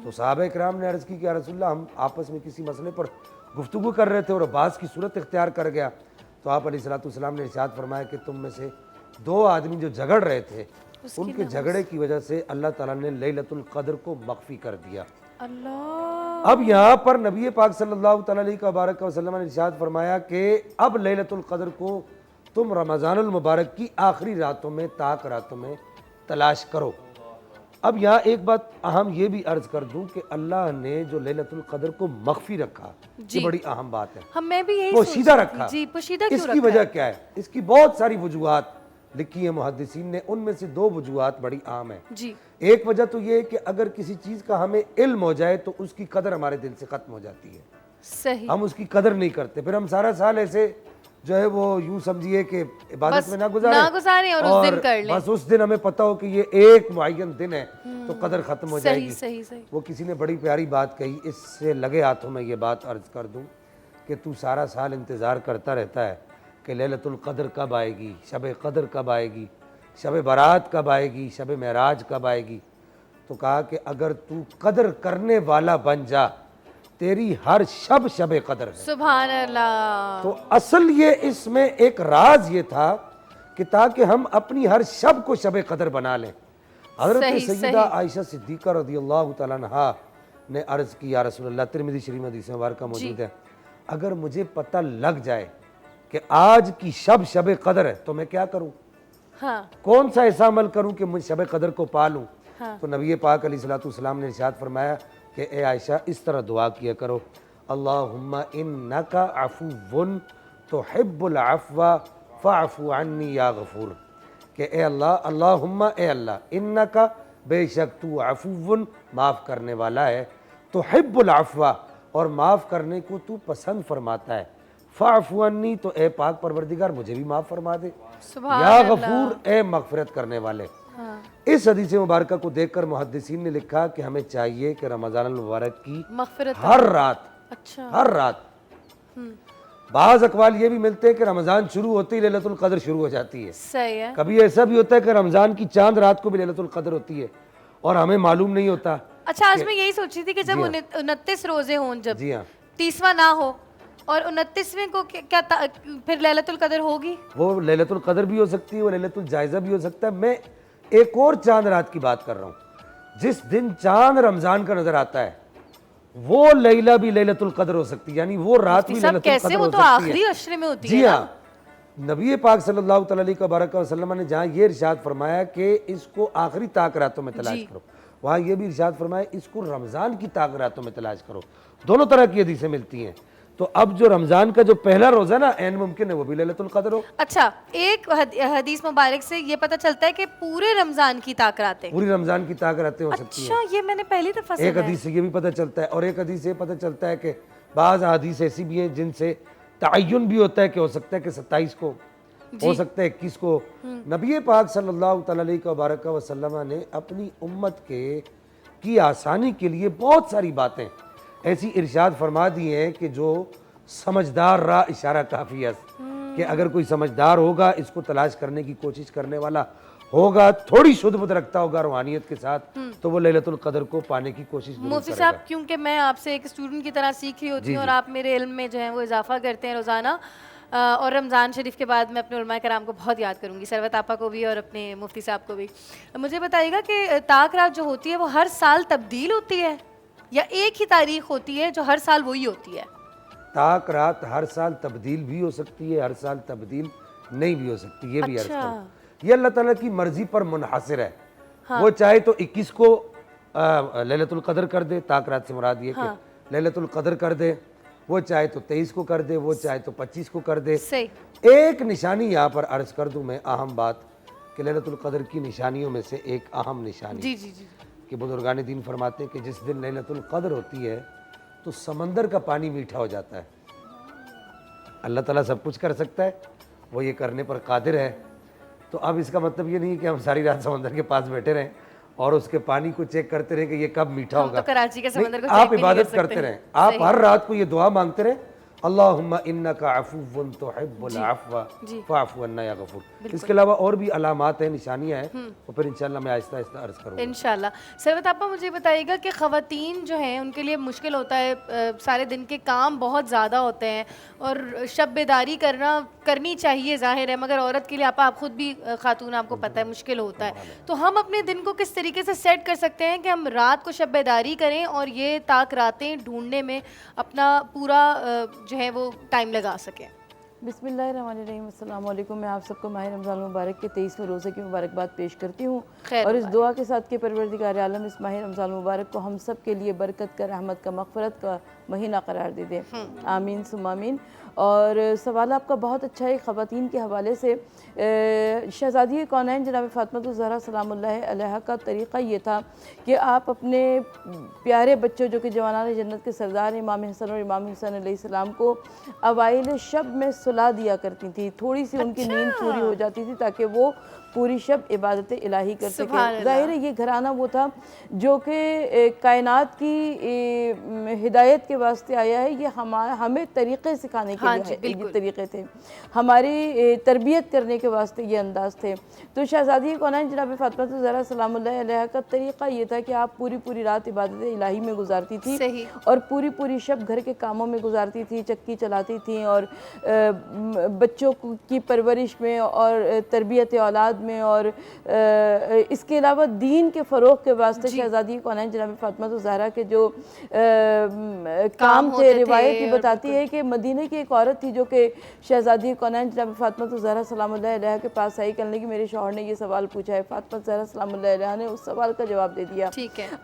تو صحابہ کرام نے عرض کی کہ یا رسول اللہ ہم آپس میں کسی مسئلے پر گفتگو کر رہے تھے اور بحث کی صورت اختیار کر گیا. تو آپ علیہ الصلوۃ والسلام نے ارشاد فرمایا کہ تم میں سے 2 آدمی جو جھگڑ رہے تھے ان کے جھگڑے کی وجہ سے اللہ تعالیٰ نے لیلۃ القدر کو مخفی کر دیا. اب یہاں پر نبی پاک صلی اللہ تعالیٰ علیہ وبارک وسلم نے ارشاد فرمایا کہ اب لیلۃ القدر کو تم رمضان المبارک کی آخری راتوں میں تاک راتوں میں تلاش کرو. اب یہاں ایک بات اہم یہ بھی عرض کر دوں کہ اللہ نے جو لیلۃ القدر کو مخفی رکھا یہ بڑی اہم بات ہے. میں بھی یہی پوشیدہ رکھا. اس کی وجہ کیا ہے؟ اس کی بہت ساری وجوہات. لکھی ہیں محدثین نے، ان میں سے 2 وجوہات بڑی عام ہیں۔ جی ایک وجہ تو یہ ہے کہ اگر کسی چیز کا ہمیں علم ہو جائے تو اس کی قدر ہمارے دل سے ختم ہو جاتی ہے، صحیح، ہم اس کی قدر نہیں کرتے، پھر ہم سارا سال ایسے جو ہے وہ یوں سمجھیے کہ عبادت میں نہ گزاریں اور اس دن کر لیں، بس اس دن ہمیں پتہ ہو کہ یہ ایک معین دن ہے تو قدر ختم ہو جائے گی۔ صحیح صحیح، وہ کسی نے بڑی پیاری بات کہی، اس سے لگے ہاتھوں میں یہ بات عرض کر دوں کہ تو سارا سال انتظار کرتا رہتا ہے کہ لیلۃ القدر کب آئے گی، شب قدر کب آئے گی، شب برات کب آئے گی، شب معراج کب آئے گی، تو کہا کہ اگر تو قدر کرنے والا بن جا تیری ہر شب قدر ہے۔ سبحان اللہ، تو اصل یہ اس میں ایک راز یہ تھا کہ تاکہ ہم اپنی ہر شب کو شب قدر بنا لیں۔ حضرت سیدہ عائشہ صدیقہ رضی اللہ تعالیٰ عنہا نے عرض کی یا رسول اللہ، ترمذی شریف حدیث مبارکہ موجود ہے، اگر مجھے پتہ لگ جائے کہ آج کی شب قدر ہے تو میں کیا کروں، ہاں کون سا ایسا عمل کروں کہ مجھ شب قدر کو پالوں؟ تو نبی پاک علیہ الصلوۃ والسلام نے ارشاد فرمایا کہ اے عائشہ اس طرح دعا کیا کرو، اللہم انک عفو تحب العفو فاعف عنی یا غفور، کہ اے اللہ، اللہم اے اللہ، انک بے شک تو عفو معاف کرنے والا ہے، تحب العفو اور معاف کرنے کو تو پسند فرماتا ہے، فاعف عنی تو اے پاک پروردگار مجھے بھی معاف فرما دے، یا غفور اے مغفرت کرنے والے۔ اس حدیث مبارکہ کو دیکھ کر محدثین نے لکھا کہ ہمیں چاہیے کہ رمضان المبارک کی مغفرت ہر رات، اچھا ہر رات، بعض اقوال یہ بھی ملتے ہیں کہ رمضان شروع ہوتے ہی لیلۃ القدر شروع ہو جاتی ہے، صحیح ہے، کبھی ایسا بھی ہوتا ہے کہ رمضان کی چاند رات کو بھی لیلۃ القدر ہوتی ہے اور ہمیں معلوم نہیں ہوتا۔ اچھا آج میں یہی سوچ رہی تھی کہ جب 29 روزے ہوں، جب جی ہاں، 30واں نہ ہو اور 29ویں کو کیا پھر لیلۃ القدر ہوگی؟ وہ لیلۃ القدر بھی ہو سکتی ہے، وہ لیلۃ الجائزہ بھی ہو سکتا ہے۔ میں ایک اور چاند رات کی بات کر رہا ہوں، جس دن چاند رمضان کا نظر آتا ہے وہ لیلہ بھی لیلۃ القدر ہو سکتی ہے، یعنی وہ رات بھی لیلۃ القدر ہو سکتی ہے۔ وہ تو آخری عشرے میں ہوتی ہے۔ جی ہاں، نبی پاک صلی اللہ تعالیٰ علیہ وسلم نے جہاں یہ ارشاد فرمایا کہ اس کو آخری طاق راتوں میں تلاش کرو، وہاں یہ بھی ارشاد فرمایا اس کو رمضان کی طاق راتوں میں تلاش کرو، دونوں طرح کی حدیثیں ملتی ہیں۔ تو اب جو رمضان کا جو پہلا روزہ نا عین ممکن ہے وہ بھی لیلۃ القدر ہو۔ اچھا، ایک حدیث مبارک سے یہ پتہ چلتا ہے کہ پورے رمضان کی طاق راتیں، پوری رمضان کی طاق راتیں ہو سکتی ہیں۔ اچھا یہ میں نے پہلی دفعہ ایک سنا ہے۔ حدیث سے یہ بھی پتہ چلتا ہے، اور ایک حدیث سے یہ پتہ چلتا ہے کہ بعض احادیث ایسی بھی ہیں جن سے تعین بھی ہوتا ہے کہ ہو سکتا ہے کہ 27 کو، ہو سکتا ہے 21 کو۔ نبی پاک صلی اللہ تعالیٰ علیہ وسلم نے اپنی امت کی آسانی کے لیے بہت ساری باتیں ایسی ارشاد فرما دی ہیں کہ جو سمجھدار راہ اشارہ کافی ہے کہ اگر کوئی سمجھدار ہوگا، اس کو تلاش کرنے کی کوشش کرنے والا ہوگا، تھوڑی شدھ بد رکھتا ہوگا روحانیت کے ساتھ، تو وہ لیلۃ القدر کو پانے کی کوشش ضرور مفتی کرے صاحب، گا۔ کیونکہ میں آپ سے ایک اسٹوڈنٹ کی طرح سیکھ رہی ہوتی ہوں اور آپ میرے علم میں جو ہے وہ اضافہ کرتے ہیں روزانہ، اور رمضان شریف کے بعد میں اپنے علماء کرام کو بہت یاد کروں گی، سروت آپا کو بھی اور اپنے مفتی صاحب کو بھی۔ مجھے بتائیے گا کہ طاق رات جو ہوتی ہے وہ ہر سال تبدیل ہوتی ہے یا ایک ہی تاریخ ہوتی ہے جو ہر سال وہی ہوتی ہے؟ طاق رات ہر سال تبدیل بھی ہو سکتی ہے، ہر سال تبدیل نہیں بھی ہو سکتی، یہ بھی عرض کروں۔ یہ اللہ تعالیٰ کی مرضی پر منحصر ہے، وہ چاہے تو 21 کو لیلۃ القدر کر دے، طاق رات سے مراد یہ کہ لیلۃ القدر کر دے، وہ چاہے تو 23 کو کر دے، وہ چاہے تو 25 کو کر دے۔ ایک نشانی یہاں پر عرض کر دوں میں، اہم بات کہ لیلۃ القدر کی نشانیوں میں سے ایک اہم نشانی کہ بزرگان دین فرماتے ہیں کہ جس دن لیلۃ القدر ہوتی ہے تو سمندر کا پانی میٹھا ہو جاتا ہے۔ اللہ تعالیٰ سب کچھ کر سکتا ہے، وہ یہ کرنے پر قادر ہے، تو اب اس کا مطلب یہ نہیں کہ ہم ساری رات سمندر کے پاس بیٹھے رہیں اور اس کے پانی کو چیک کرتے رہیں کہ یہ کب میٹھا ہوگا۔ آپ عبادت کرتے رہیں، آپ ہر رات کو یہ دعا مانگتے رہیں، اللہم انک عفو تحب العفو فاعف عنا یا غفور۔ اس کے علاوہ اور بھی علامات ہیں، نشانیاں ہیں، وہ پھر انشاءاللہ میں آہستہ آہستہ عرض کروں گا انشاءاللہ۔ سروت آپا مجھے بتائیے گا کہ خواتین جو ہیں ان کے لیے مشکل ہوتا ہے، سارے دن کے کام بہت زیادہ ہوتے ہیں اور شب بیداری کرنی چاہیے ظاہر ہے، مگر عورت کے لیے آپ خود بھی خاتون، آپ کو پتہ ہے مشکل ہوتا ہے، تو ہم اپنے دن کو کس طریقے سے سیٹ کر سکتے ہیں کہ ہم رات کو شب بیداری کریں اور یہ طاق راتیں ڈھونڈنے میں اپنا پورا جو ہے وہ ٹائم لگا سکیں؟ بسم اللہ الرحمن الرحیم، السلام علیکم۔ میں آپ سب کو ماہ رمضان المبارک کے 23ویں روزے کی مبارکباد پیش کرتی ہوں، اور اس دعا کے ساتھ کہ پروردگار عالم اس ماہ رمضان المبارک کو ہم سب کے لیے برکت کا، رحمت کا، مغفرت کا مہینہ قرار دے دے. آمین ثم آمین. اور سوال آپ کا بہت اچھا ہے خواتین کے حوالے سے. شہزادی کونین جناب فاطمہ الزہرا سلام اللہ علیہا کا طریقہ یہ تھا کہ آپ اپنے پیارے بچوں جو کہ جوانان جنت کے سردار امام حسن اور امام حسین علیہ السلام کو اوائل شب میں سلا دیا کرتی تھی. تھوڑی سی ان کی نیند پوری ہو جاتی تھی تاکہ وہ پوری شب عبادت الہی کر سکے. ظاہر ہے یہ گھرانہ وہ تھا جو کہ کائنات کی ہدایت کے واسطے آیا ہے. یہ ہمیں طریقے سکھانے کے لیے یہ طریقے تھے, ہماری تربیت کرنے کے واسطے یہ انداز تھے. تو شہزادی کونین جناب فاطمہ الزہرا سلام اللہ علیہا کا طریقہ یہ تھا کہ آپ پوری رات عبادت الہی میں گزارتی تھی اور پوری شب گھر کے کاموں میں گزارتی تھی, چکی چلاتی تھیں اور بچوں کی پرورش میں اور تربیت اولاد میں اور اس کے علاوہ دین کے فروغ کے واسطے شہزادی کونین جناب فاطمہ الزہرا کے جو کام تھے. روایت یہ بتاتی ہے کہ مدینہ کی ایک عورت تھی جو کہ شہزادی کونین جناب فاطمہ الزہرا سلام اللہ علیہا کے پاس آئی, کہنے لگی میرے شوہر نے یہ سوال پوچھا ہے. فاطمہ الزہرا سلام اللہ علیہا نے اس سوال کا جواب دے دیا.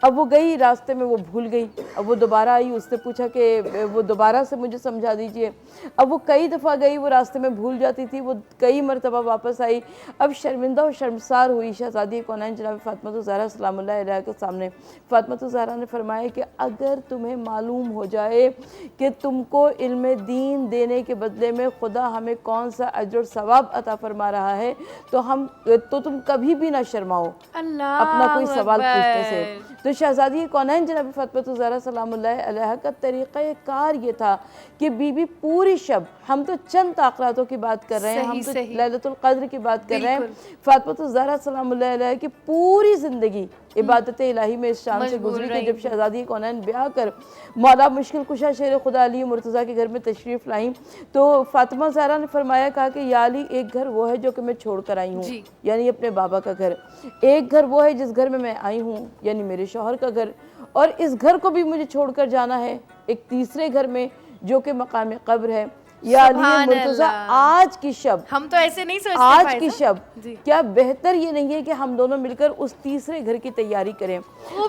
اب وہ گئی, راستے میں وہ بھول گئی. اب وہ دوبارہ آئی, اس نے پوچھا کہ وہ دوبارہ سے مجھے سمجھا دیجئے. اب وہ کئی دفعہ گئی, وہ راستے میں بھول جاتی تھی. وہ کئی مرتبہ واپس آئی. اب شرمندہ و شرمسار ہوئی شہزادی کونین جناب فاطمہ الزہرا سلام اللہ علیہا کے سامنے. فاطمہ الزہرا نے فرمایا کہ اگر تمہیں معلوم ہو جائے کہ تم کو علم دین دینے کے بدلے میں خدا ہمیں کون سا اجر و ثواب عطا فرما رہا ہے تو تم کبھی بھی نہ شرماؤ اپنا کوئی سوال پوچھنے سے. تو شہزادی کونین جناب فاطمہ الزہرا سلام اللہ علیہا کا طریقہ کار یہ تھا کہ بی بی پوری شب, ہم تو چند تاخراتوں کی بات کر رہے ہیں, ہم تو لیلۃ القدر کی بات کر رہے ہیں, فاطمہ الزہرا سلام اللہ علیہا کی پوری زندگی عبادت الہی میں اس شان سے گزری کہ جب شہزادی کونین بیاہ کر مولا مشکل کشا شیر خدا علی مرتضیٰ کے گھر میں تشریف لائیں تو فاطمہ زہرا نے فرمایا, کہا کہ یا علی ایک گھر وہ ہے جو کہ میں چھوڑ کر آئی ہوں, یعنی اپنے بابا کا گھر. ایک گھر وہ ہے جس گھر میں آئی ہوں, یعنی میرے شوہر کا گھر, اور اس گھر کو بھی مجھے چھوڑ کر جانا ہے ایک تیسرے گھر میں جو کہ مقام قبر ہے. یا علی مرتضیٰ آج کی شب, ہم تو ایسے نہیں سوچتے, آج کی شب کیا بہتر یہ نہیں ہے کہ ہم دونوں مل کر اس تیسرے گھر کی تیاری کریں.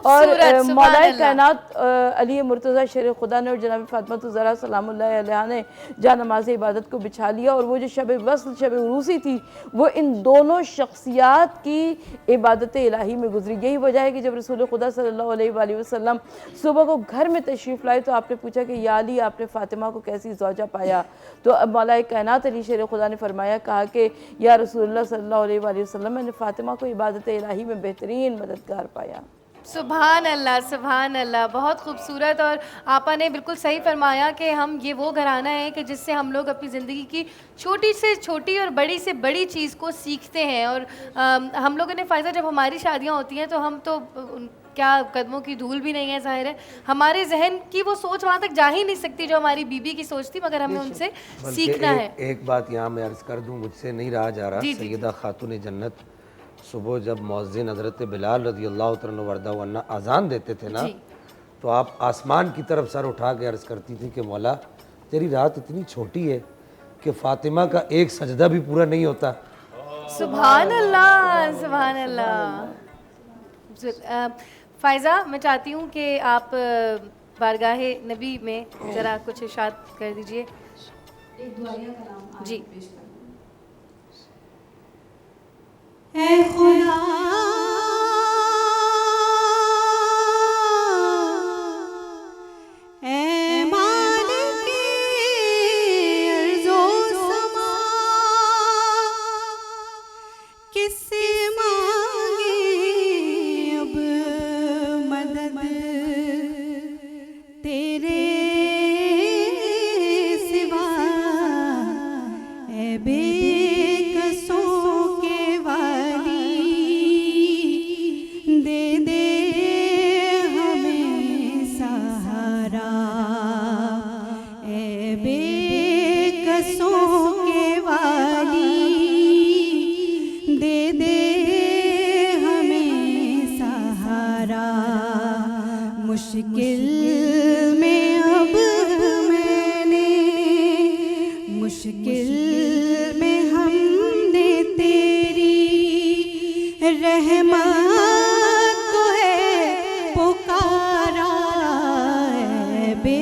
اور مولا کائنات علی مرتضیٰ شیر خدا نے اور جناب فاطمہ الزہرا سلام اللہ علیہا نے جا نماز عبادت کو بچھا لیا. اور وہ جو شب وصل شب عروسی تھی وہ ان دونوں شخصیات کی عبادت الہی میں گزری. یہی وجہ ہے کہ جب رسول خدا صلی اللہ علیہ وآلہ وسلم صبح کو گھر میں تشریف لائے تو آپ نے پوچھا کہ یا علی آپ نے فاطمہ کو کیسی زوجہ پایا. تو اب مولا کائنات علی شیر خدا نے فرمایا, کہا کہ یا رسول اللہ صلی اللہ علیہ وآلہ وسلم میں نے فاطمہ کو عبادت الہی میں بہترین مددگار پایا. سبحان اللہ, سبحان اللہ, بہت خوبصورت. اور آپا نے بالکل صحیح فرمایا کہ ہم یہ وہ گھرانہ ہے کہ جس سے ہم لوگ اپنی زندگی کی چھوٹی سے چھوٹی اور بڑی سے بڑی چیز کو سیکھتے ہیں. اور ہم لوگوں نے فائزہ جب ہماری شادیاں ہوتی ہیں تو ہم تو کیا قدموں کی دھول بھی نہیں ہے, ظاہر ہے ہمارے ذہن کی وہ سوچ وہاں تک جا ہی نہیں سکتی جو ہماری بی بی کی سوچ تھی, مگر ہمیں ان سے سیکھنا ہے. ایک بات یہاں میں عرض کر دوں, مجھ سے نہیں رہا جا رہا. سیدہ خاتون جنت صبح جب مؤذن حضرت بلال رضی اللہ تعالیٰ وردہ عنہ اذان دیتے تھے نا, تو آپ آسمان کی طرف سر اٹھا کے عرض کرتی تھی کہ مولا تیری رات اتنی چھوٹی ہے کہ فاطمہ کا ایک سجدہ بھی پورا نہیں ہوتا. سبحان اللہ, سبحان اللہ. فائزہ میں چاہتی ہوں کہ آپ بارگاہ نبی میں ذرا کچھ ارشاد کر دیجئے. ایک دعائیہ کلام جی. اے خدا اے مالک ارض و سما, کس سے مانگے اب مدد تیرے سوا, اے بے مشکل میں اب میں نے, مشکل میں ہم نے تیری رحمت کو ہے پکارا, بے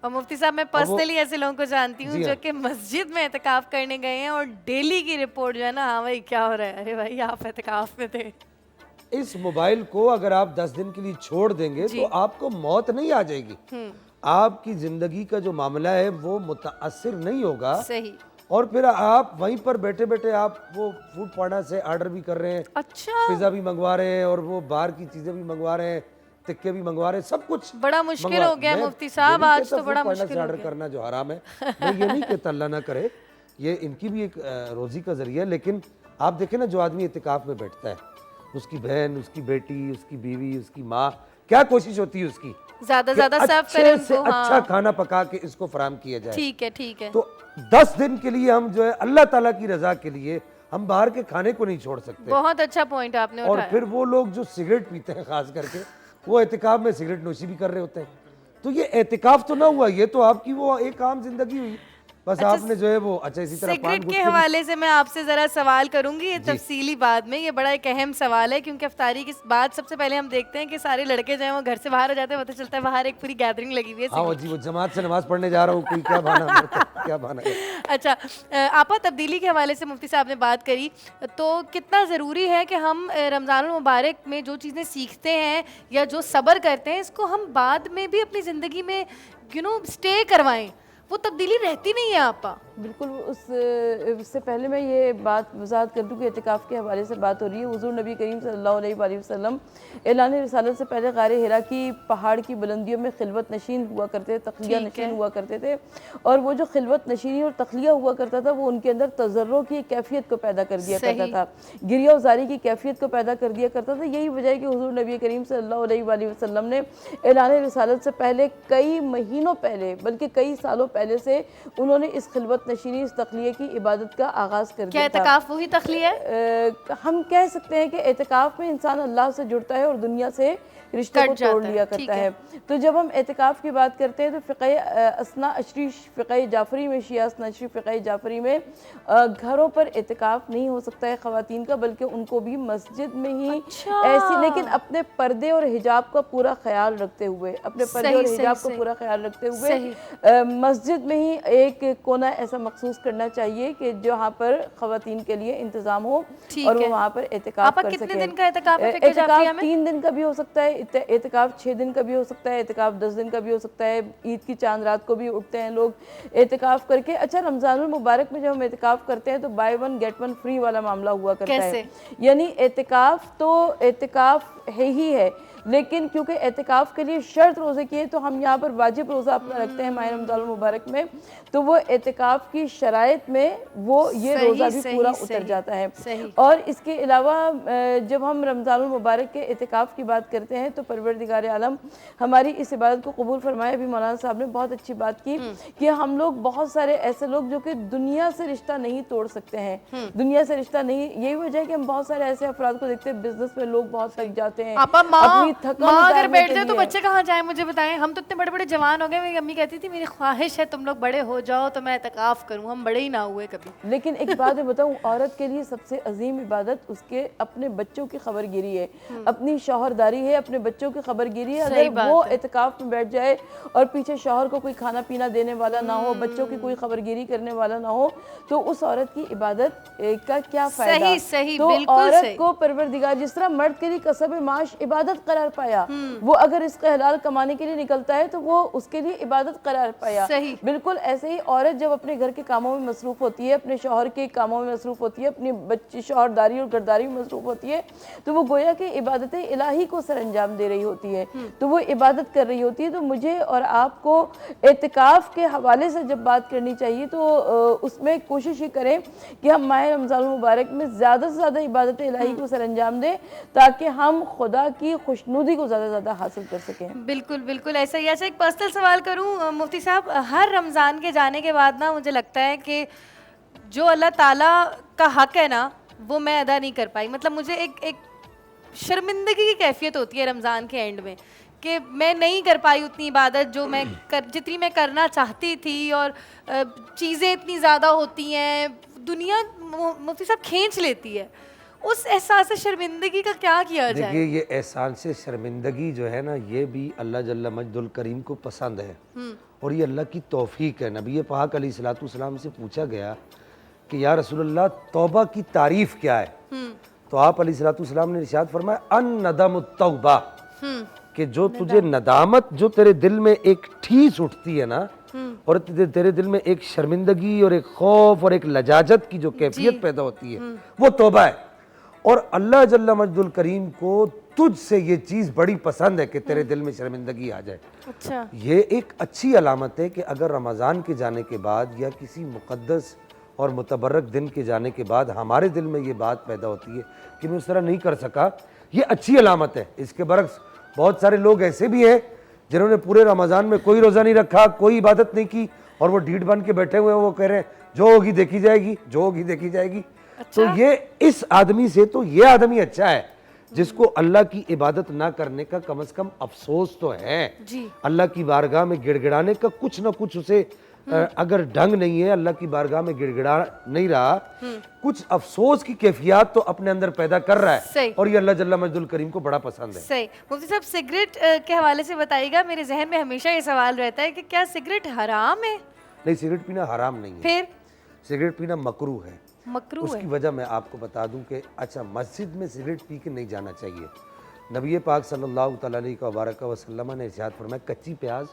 اور مفتی صاحب میں پرسنلی ایسے لوگوں کو جانتی ہوں جی جو ہاں۔ کہ مسجد میں اعتکاف کرنے گئے ہیں اور ڈیلی کی رپورٹ جو ہے نا، ہاں بھائی کیا ہو رہا ہے، ارے بھائی آپ اعتکاف میں تھے. اس موبائل کو اگر آپ 10 دن کے لیے چھوڑ دیں گے تو آپ کو موت نہیں آ جائے گی، آپ کی زندگی کا جو معاملہ ہے وہ متاثر نہیں ہوگا. صحیح. اور پھر آپ وہیں پر بیٹھے بیٹھے آپ وہ فوڈ پانڈا سے آرڈر بھی کر رہے ہیں، اچھا پیزا بھی منگوا رہے ہیں اور وہ باہر کی چیزیں بھی منگوا رہے ہیں، تکے بھی منگوا رہے ہیں، سب کچھ بڑا مشکل ہو گیا مفتی صاحب، آج تو بڑا مشکل ہو آرڈر گیا. کرنا جو حرام ہے، میں یہ نہیں کہتا اللہ نہ کرے، یہ ان کی بھی ایک روزی کا ذریعہ ہے. لیکن آپ دیکھیں نا جو آدمی اعتکاف میں بیٹھتا ہے، اس کی بہن، اس کی بیٹی، اس کی بیوی، اس کی ماں، کیا کوشش ہوتی ہے اس کی زیادہ کہ زیادہ سرو اچھے کریں ان سے کو. اچھا کھانا پکا کے اس کو فراہم کیا جائے. ٹھیک ہے ٹھیک ہے. تو 10 دن کے لیے ہم جو ہے اللہ تعالیٰ کی رضا کے لیے ہم باہر کے کھانے کو نہیں چھوڑ سکتے. بہت اچھا پوائنٹ آپ نے اور اٹھایا. پھر وہ لوگ جو سگریٹ پیتے ہیں خاص کر کے، وہ اعتکاف میں سگریٹ نوشی بھی کر رہے ہوتے ہیں. تو یہ اعتکاف تو نہ ہوا، یہ تو آپ کی وہ ایک عام زندگی ہوئی. بس آپ نے جو ہے وہ اچھا اسی طرح سگریٹ کے حوالے سے میں آپ سے ذرا سوال کروں گی، یہ تفصیلی بعد میں. یہ بڑا ایک اہم سوال ہے کیونکہ افطاری کے بعد سب سے پہلے ہم دیکھتے ہیں کہ سارے لڑکے جو ہیں وہ گھر سے باہر ہو جاتے ہیں، پتہ چلتا ہے باہر ایک پوری گیدرنگ لگی ہوئی ہے. ہاں جی، وہ جماعت سے نماز پڑھنے جا رہا ہوں، کوئی کیا بہانا کیا بہانا ہے. اچھا آپا، تبدیلی کے حوالے سے مفتی صاحب نے بات کری، تو کتنا ضروری ہے کہ ہم رمضان المبارک میں جو چیزیں سیکھتے ہیں یا جو صبر کرتے ہیں، اس کو ہم بعد میں بھی اپنی زندگی میں اسٹے کروائیں. وہ تبدیلی رہتی نہیں ہے آپا. بالکل. اس سے پہلے میں یہ بات وضاحت کر دوں کہ اعتکاف کے حوالے سے بات ہو رہی ہے. حضور نبی کریم صلی اللہ علیہ وآلہ وسلم اعلان رسالت سے پہلے غار حرا کی پہاڑ کی بلندیوں میں خلوت نشین ہوا کرتے تھے، تخلیہ نشین ہوا کرتے تھے. اور وہ جو خلوت نشینی اور تخلیہ ہوا کرتا تھا وہ ان کے اندر تضرع کی کیفیت کو پیدا کر دیا کرتا تھا، گریہ وزاری کی کیفیت کو پیدا کر دیا کرتا تھا. یہی وجہ ہے کہ حضور نبی کریم صلی اللہ علیہ وآلہ وسلم نے اعلان رسالت سے پہلے کئی مہینوں پہلے بلکہ کئی سالوں پہلے سے انہوں نے اس خلوت نشینی، اس تخلیہ کی عبادت کا آغاز کر دیا تھا. کیا اعتکاف وہی تخلیہ ہے؟ ہم کہہ سکتے ہیں کہ اعتکاف میں انسان اللہ سے جڑتا ہے اور دنیا سے رشتہ کو توڑ لیا کرتا ہے. تو جب ہم اعتکاف کی بات کرتے ہیں تو فقہ اثنا عشری فقہ جعفری میں، شیعہ اثنا عشری فقہ جعفری میں گھروں پر اعتکاف نہیں ہو سکتا ہے خواتین کا، بلکہ ان کو بھی مسجد میں ہی ایسی، لیکن اپنے پردے اور حجاب کا پورا خیال رکھتے ہوئے، اپنے پردے اور حجاب کا پورا خیال رکھتے ہوئے مسجد میں ہی ایک کونا ایسا مخصوص کرنا چاہیے کہ جہاں پر خواتین کے لیے انتظام ہو اور وہ وہاں پر اعتکاف کر سکیں. کتنے دن کا اعتکاف ہے؟ اعتکاف 3 دن کا بھی ہو سکتا ہے، اعتکاف 6 دن کا بھی ہو سکتا ہے، اعتکاف 10 دن کا بھی ہو سکتا ہے. عید کی چاند رات کو بھی اٹھتے ہیں لوگ اعتکاف کر کے. اچھا، رمضان المبارک میں جب ہم اعتکاف کرتے ہیں تو بائی 1 گیٹ 1 فری والا معاملہ ہوا کرتا ہے. یعنی اعتکاف تو اعتکاف ہے ہی ہے، لیکن کیونکہ اعتکاف کے لیے شرط روزے کی ہے تو ہم یہاں پر واجب روزہ اپنا رکھتے ہیں ماہ رمضان المبارک میں، تو وہ اعتکاف کی شرائط میں وہ یہ روزہ بھی پورا اتر جاتا ہے. اور اس کے علاوہ جب ہم رمضان المبارک کے اعتکاف کی بات کرتے ہیں تو پروردگار عالم ہماری اس عبادت کو قبول فرمائے. ابھی مولانا صاحب نے بہت اچھی بات کی کہ ہم لوگ بہت سارے ایسے لوگ جو کہ دنیا سے رشتہ نہیں توڑ سکتے ہیں، دنیا سے رشتہ نہیں. یہی وجہ ہے کہ ہم بہت سارے ایسے افراد کو دیکھتے ہیں بزنس میں لوگ بہت تھک جاتے ہیں، اپنی ماں اگر بیٹھ جائے تو بچے کہاں جائیں مجھے بتائیں. ہم تو اتنے بڑے بڑے جوان ہو گئے، میری امی کہتی تھی میری خواہش ہے تم لوگ بڑے ہو جاؤ تو میں اعتکاف کروں. ہم بڑے ہی نہ ہوئے کبھی. لیکن ایک بات میں بتاؤں، عورت کے لیے سب سے عظیم عبادت اس کے اپنے بچوں کی خبر گیری ہے، اپنی شوہرداری ہے، اپنے بچوں کی خبر گیری ہے. اگر وہ اعتکاف میں بیٹھ جائے اور پیچھے شوہر کو کوئی کھانا پینا دینے والا نہ ہو، بچوں کی کوئی خبر گیری کرنے والا نہ ہو، تو اس عورت کی عبادت کا کیا فائدہ؟ تو عورت کو پروردگار جس طرح مرد کے لیے کسب معاش عبادت قرار پایا، وہ اگر اس کا حلال کمانے کے لیے نکلتا ہے تو وہ اس کے لیے عبادت قرار پایا. بالکل ایسے ہی عورت جب اپنے گھر کے کاموں میں مصروف ہوتی ہے، اپنے شوہر کے کاموں میں مصروف ہوتی ہے، اپنی بچی شوہرداری اور گھرداری میں مصروف ہوتی ہے، تو وہ گویا کہ عبادت الہی کو سر انجام دے رہی ہوتی ہے، تو وہ عبادت کر رہی ہوتی ہے. تو مجھے اور آپ کو اعتکاف کے حوالے سے جب بات کرنی چاہیے تو اس میں کوشش یہ کریں کہ ہم ماہ رمضان المبارک میں زیادہ سے زیادہ عبادت الہی کو سر انجام دیں تاکہ ہم خدا کی خوشنودی کو زیادہ سے زیادہ حاصل کر سکیں. بالکل بالکل ایسا ہی. ایسا ایک پرسنل سوال کروں مفتی صاحب، ہر رمضان کے جانے کے بعد نا مجھے لگتا ہے کہ جو اللہ تعالیٰ کا حق ہے نا وہ میں ادا نہیں کر پائی. مطلب مجھے ایک شرمندگی کی کیفیت ہوتی ہے رمضان کے اینڈ میں کہ میں نہیں کر پائی اتنی عبادت جو میں جتنی میں کرنا چاہتی تھی، اور چیزیں اتنی زیادہ ہوتی ہیں، دنیا مفتی صاحب کھینچ لیتی ہے. اس احساس شرمندگی کا کیا کیا جائے؟ دیکھیے یہ احسان سے شرمندگی جو ہے نا یہ بھی اللہ جل مجد الکریم کو پسند ہے اور یہ اللہ کی توفیق ہے. نبی پاک علیہ الصلوۃ والسلام سے پوچھا گیا کہ یا رسول اللہ توبہ کی تعریف کیا ہے؟ تو آپ علیہ الصلوۃ والسلام نے ارشاد فرمایا ان ندم التوبہ، کہ جو تجھے ندامت، جو تیرے دل میں ایک ٹھیس اٹھتی ہے نا اور تیرے دل میں ایک شرمندگی اور ایک خوف اور ایک لجاجت کی جو کیفیت پیدا ہوتی ہے وہ توبہ ہے. اور اللہ جل مجد الکریم کو تجھ سے یہ چیز بڑی پسند ہے کہ تیرے دل میں شرمندگی آ جائے. اچھا یہ ایک اچھی علامت ہے کہ اگر رمضان کے جانے کے بعد یا کسی مقدس اور متبرک دن کے جانے کے بعد ہمارے دل میں یہ بات پیدا ہوتی ہے کہ میں اس طرح نہیں کر سکا، یہ اچھی علامت ہے. اس کے برعکس بہت سارے لوگ ایسے بھی ہیں جنہوں نے پورے رمضان میں کوئی روزہ نہیں رکھا، کوئی عبادت نہیں کی اور وہ ڈھیٹ بن کے بیٹھے ہوئے ہیں، وہ کہہ رہے ہیں جو ہوگی دیکھی جائے گی، جو ہوگی دیکھی جائے گی. تو یہ اس آدمی سے تو یہ آدمی اچھا ہے جس کو اللہ کی عبادت نہ کرنے کا کم از کم افسوس تو ہے. اللہ کی بارگاہ میں گڑ گڑانے کا کچھ نہ کچھ اسے اگر ڈھنگ نہیں ہے، اللہ کی بارگاہ میں گڑ گڑا نہیں رہا، کچھ افسوس کی کیفیات تو اپنے اندر پیدا کر رہا ہے اور یہ اللہ جل مجد الکریم کو بڑا پسند ہے. صحیح. مفتی صاحب سگریٹ کے حوالے سے بتائیے گا، میرے ذہن میں ہمیشہ یہ سوال رہتا ہے کہ کیا سگریٹ حرام ہے؟ نہیں، سگریٹ پینا حرام نہیں ہے. پھر سگریٹ پینا مکروہ ہے. مکروہ اس ہے. کی وجہ میں آپ کو بتا دوں کہ اچھا مسجد میں سگریٹ پی کے نہیں جانا چاہیے. نبی پاک صلی اللہ تعالیٰ علیہ وسلم نے ارشاد فرمایا کچی پیاز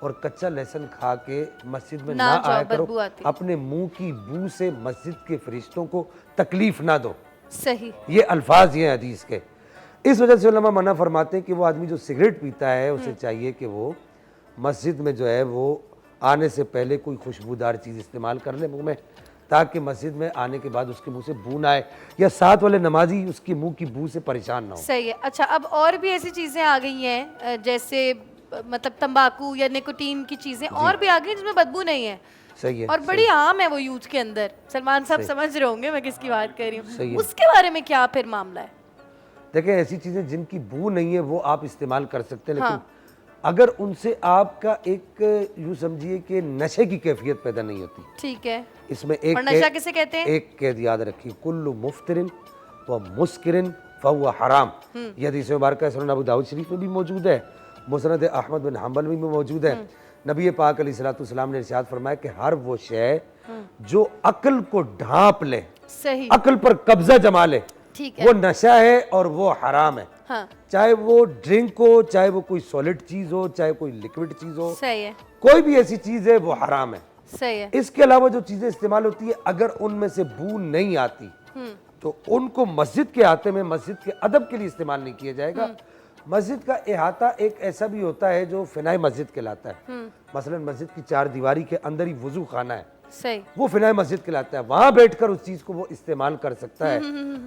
اور کچا لہسن کھا کے مسجد میں نہ آیا کرو، اپنے منہ کی بو سے مسجد کے فرشتوں کو تکلیف نہ دو. صحیح. یہ الفاظ یہ حدیث کے. اس وجہ سے علماء منع فرماتے ہیں کہ وہ آدمی جو سگریٹ پیتا ہے اسے چاہیے کہ وہ مسجد میں جو ہے وہ آنے سے پہلے کوئی خوشبودار چیز استعمال کر لے منہ میں، تاکہ مسجد میں آنے کے بعد اس کے منہ سے بو نہ آئے یا ساتھ والے نمازی اس کی منہ کی بو سے پریشان نہ ہو. صحیح ہے. اچھا اب اور بھی ایسی چیزیں آ گئی ہیں جیسے مطلب تمباکو یا نیکوٹین کی چیزیں اور بھی آ گئی جس میں بدبو نہیں ہے. صحیح ہے. اور بڑی عام ہے وہ یوتھ کے اندر. سلمان صاحب سمجھ رہے ہوں گے میں کس کی بات کر رہی ہوں. صحیح ہے. اس کے بارے میں کیا پھر معاملہ ہے؟ دیکھیں ایسی چیزیں جن کی بو نہیں ہے وہ آپ استعمال کر سکتے ہیں، لیکن اگر ان سے آپ کا ایک یوں سمجھیے کہ نشے کی کیفیت پیدا نہیں ہوتی. ٹھیک ہے. اس میں ایک نشہ کسے کہتے ہیں؟ ایک قید یاد رکھیے، کل مفترن و مسکرن فہو حرام. یہ حدیث مبارکہ سنن ابو داؤد شریف میں بھی موجود ہے، مسند احمد بن حنبل میں بھی موجود ہے. نبی پاک علیہ الصلوۃ والسلام نے ارشاد فرمایا کہ ہر وہ شے جو عقل کو ڈھانپ لے، صحیح، عقل پر قبضہ جما لے، وہ نشہ ہے اور وہ حرام ہے. چاہے وہ ڈرنک ہو، چاہے وہ کوئی سالڈ چیز ہو، چاہے کوئی لکوڈ چیز ہو، صحیح ہے، کوئی بھی ایسی چیز ہے وہ حرام ہے. صحیح ہے. اس کے علاوہ جو چیزیں استعمال ہوتی ہے اگر ان میں سے بو نہیں آتی تو ان کو مسجد کے احاطے میں مسجد کے ادب کے لیے استعمال نہیں کیا جائے گا. مسجد کا احاطہ ایک ایسا بھی ہوتا ہے جو فنائے مسجد کہلاتا ہے. مثلا مسجد کی چار دیواری کے اندر ہی وضو خانہ ہے، صحیح، وہ فنائے مسجد کہلاتا ہے. وہاں بیٹھ کر اس چیز کو وہ استعمال کر سکتا ہے.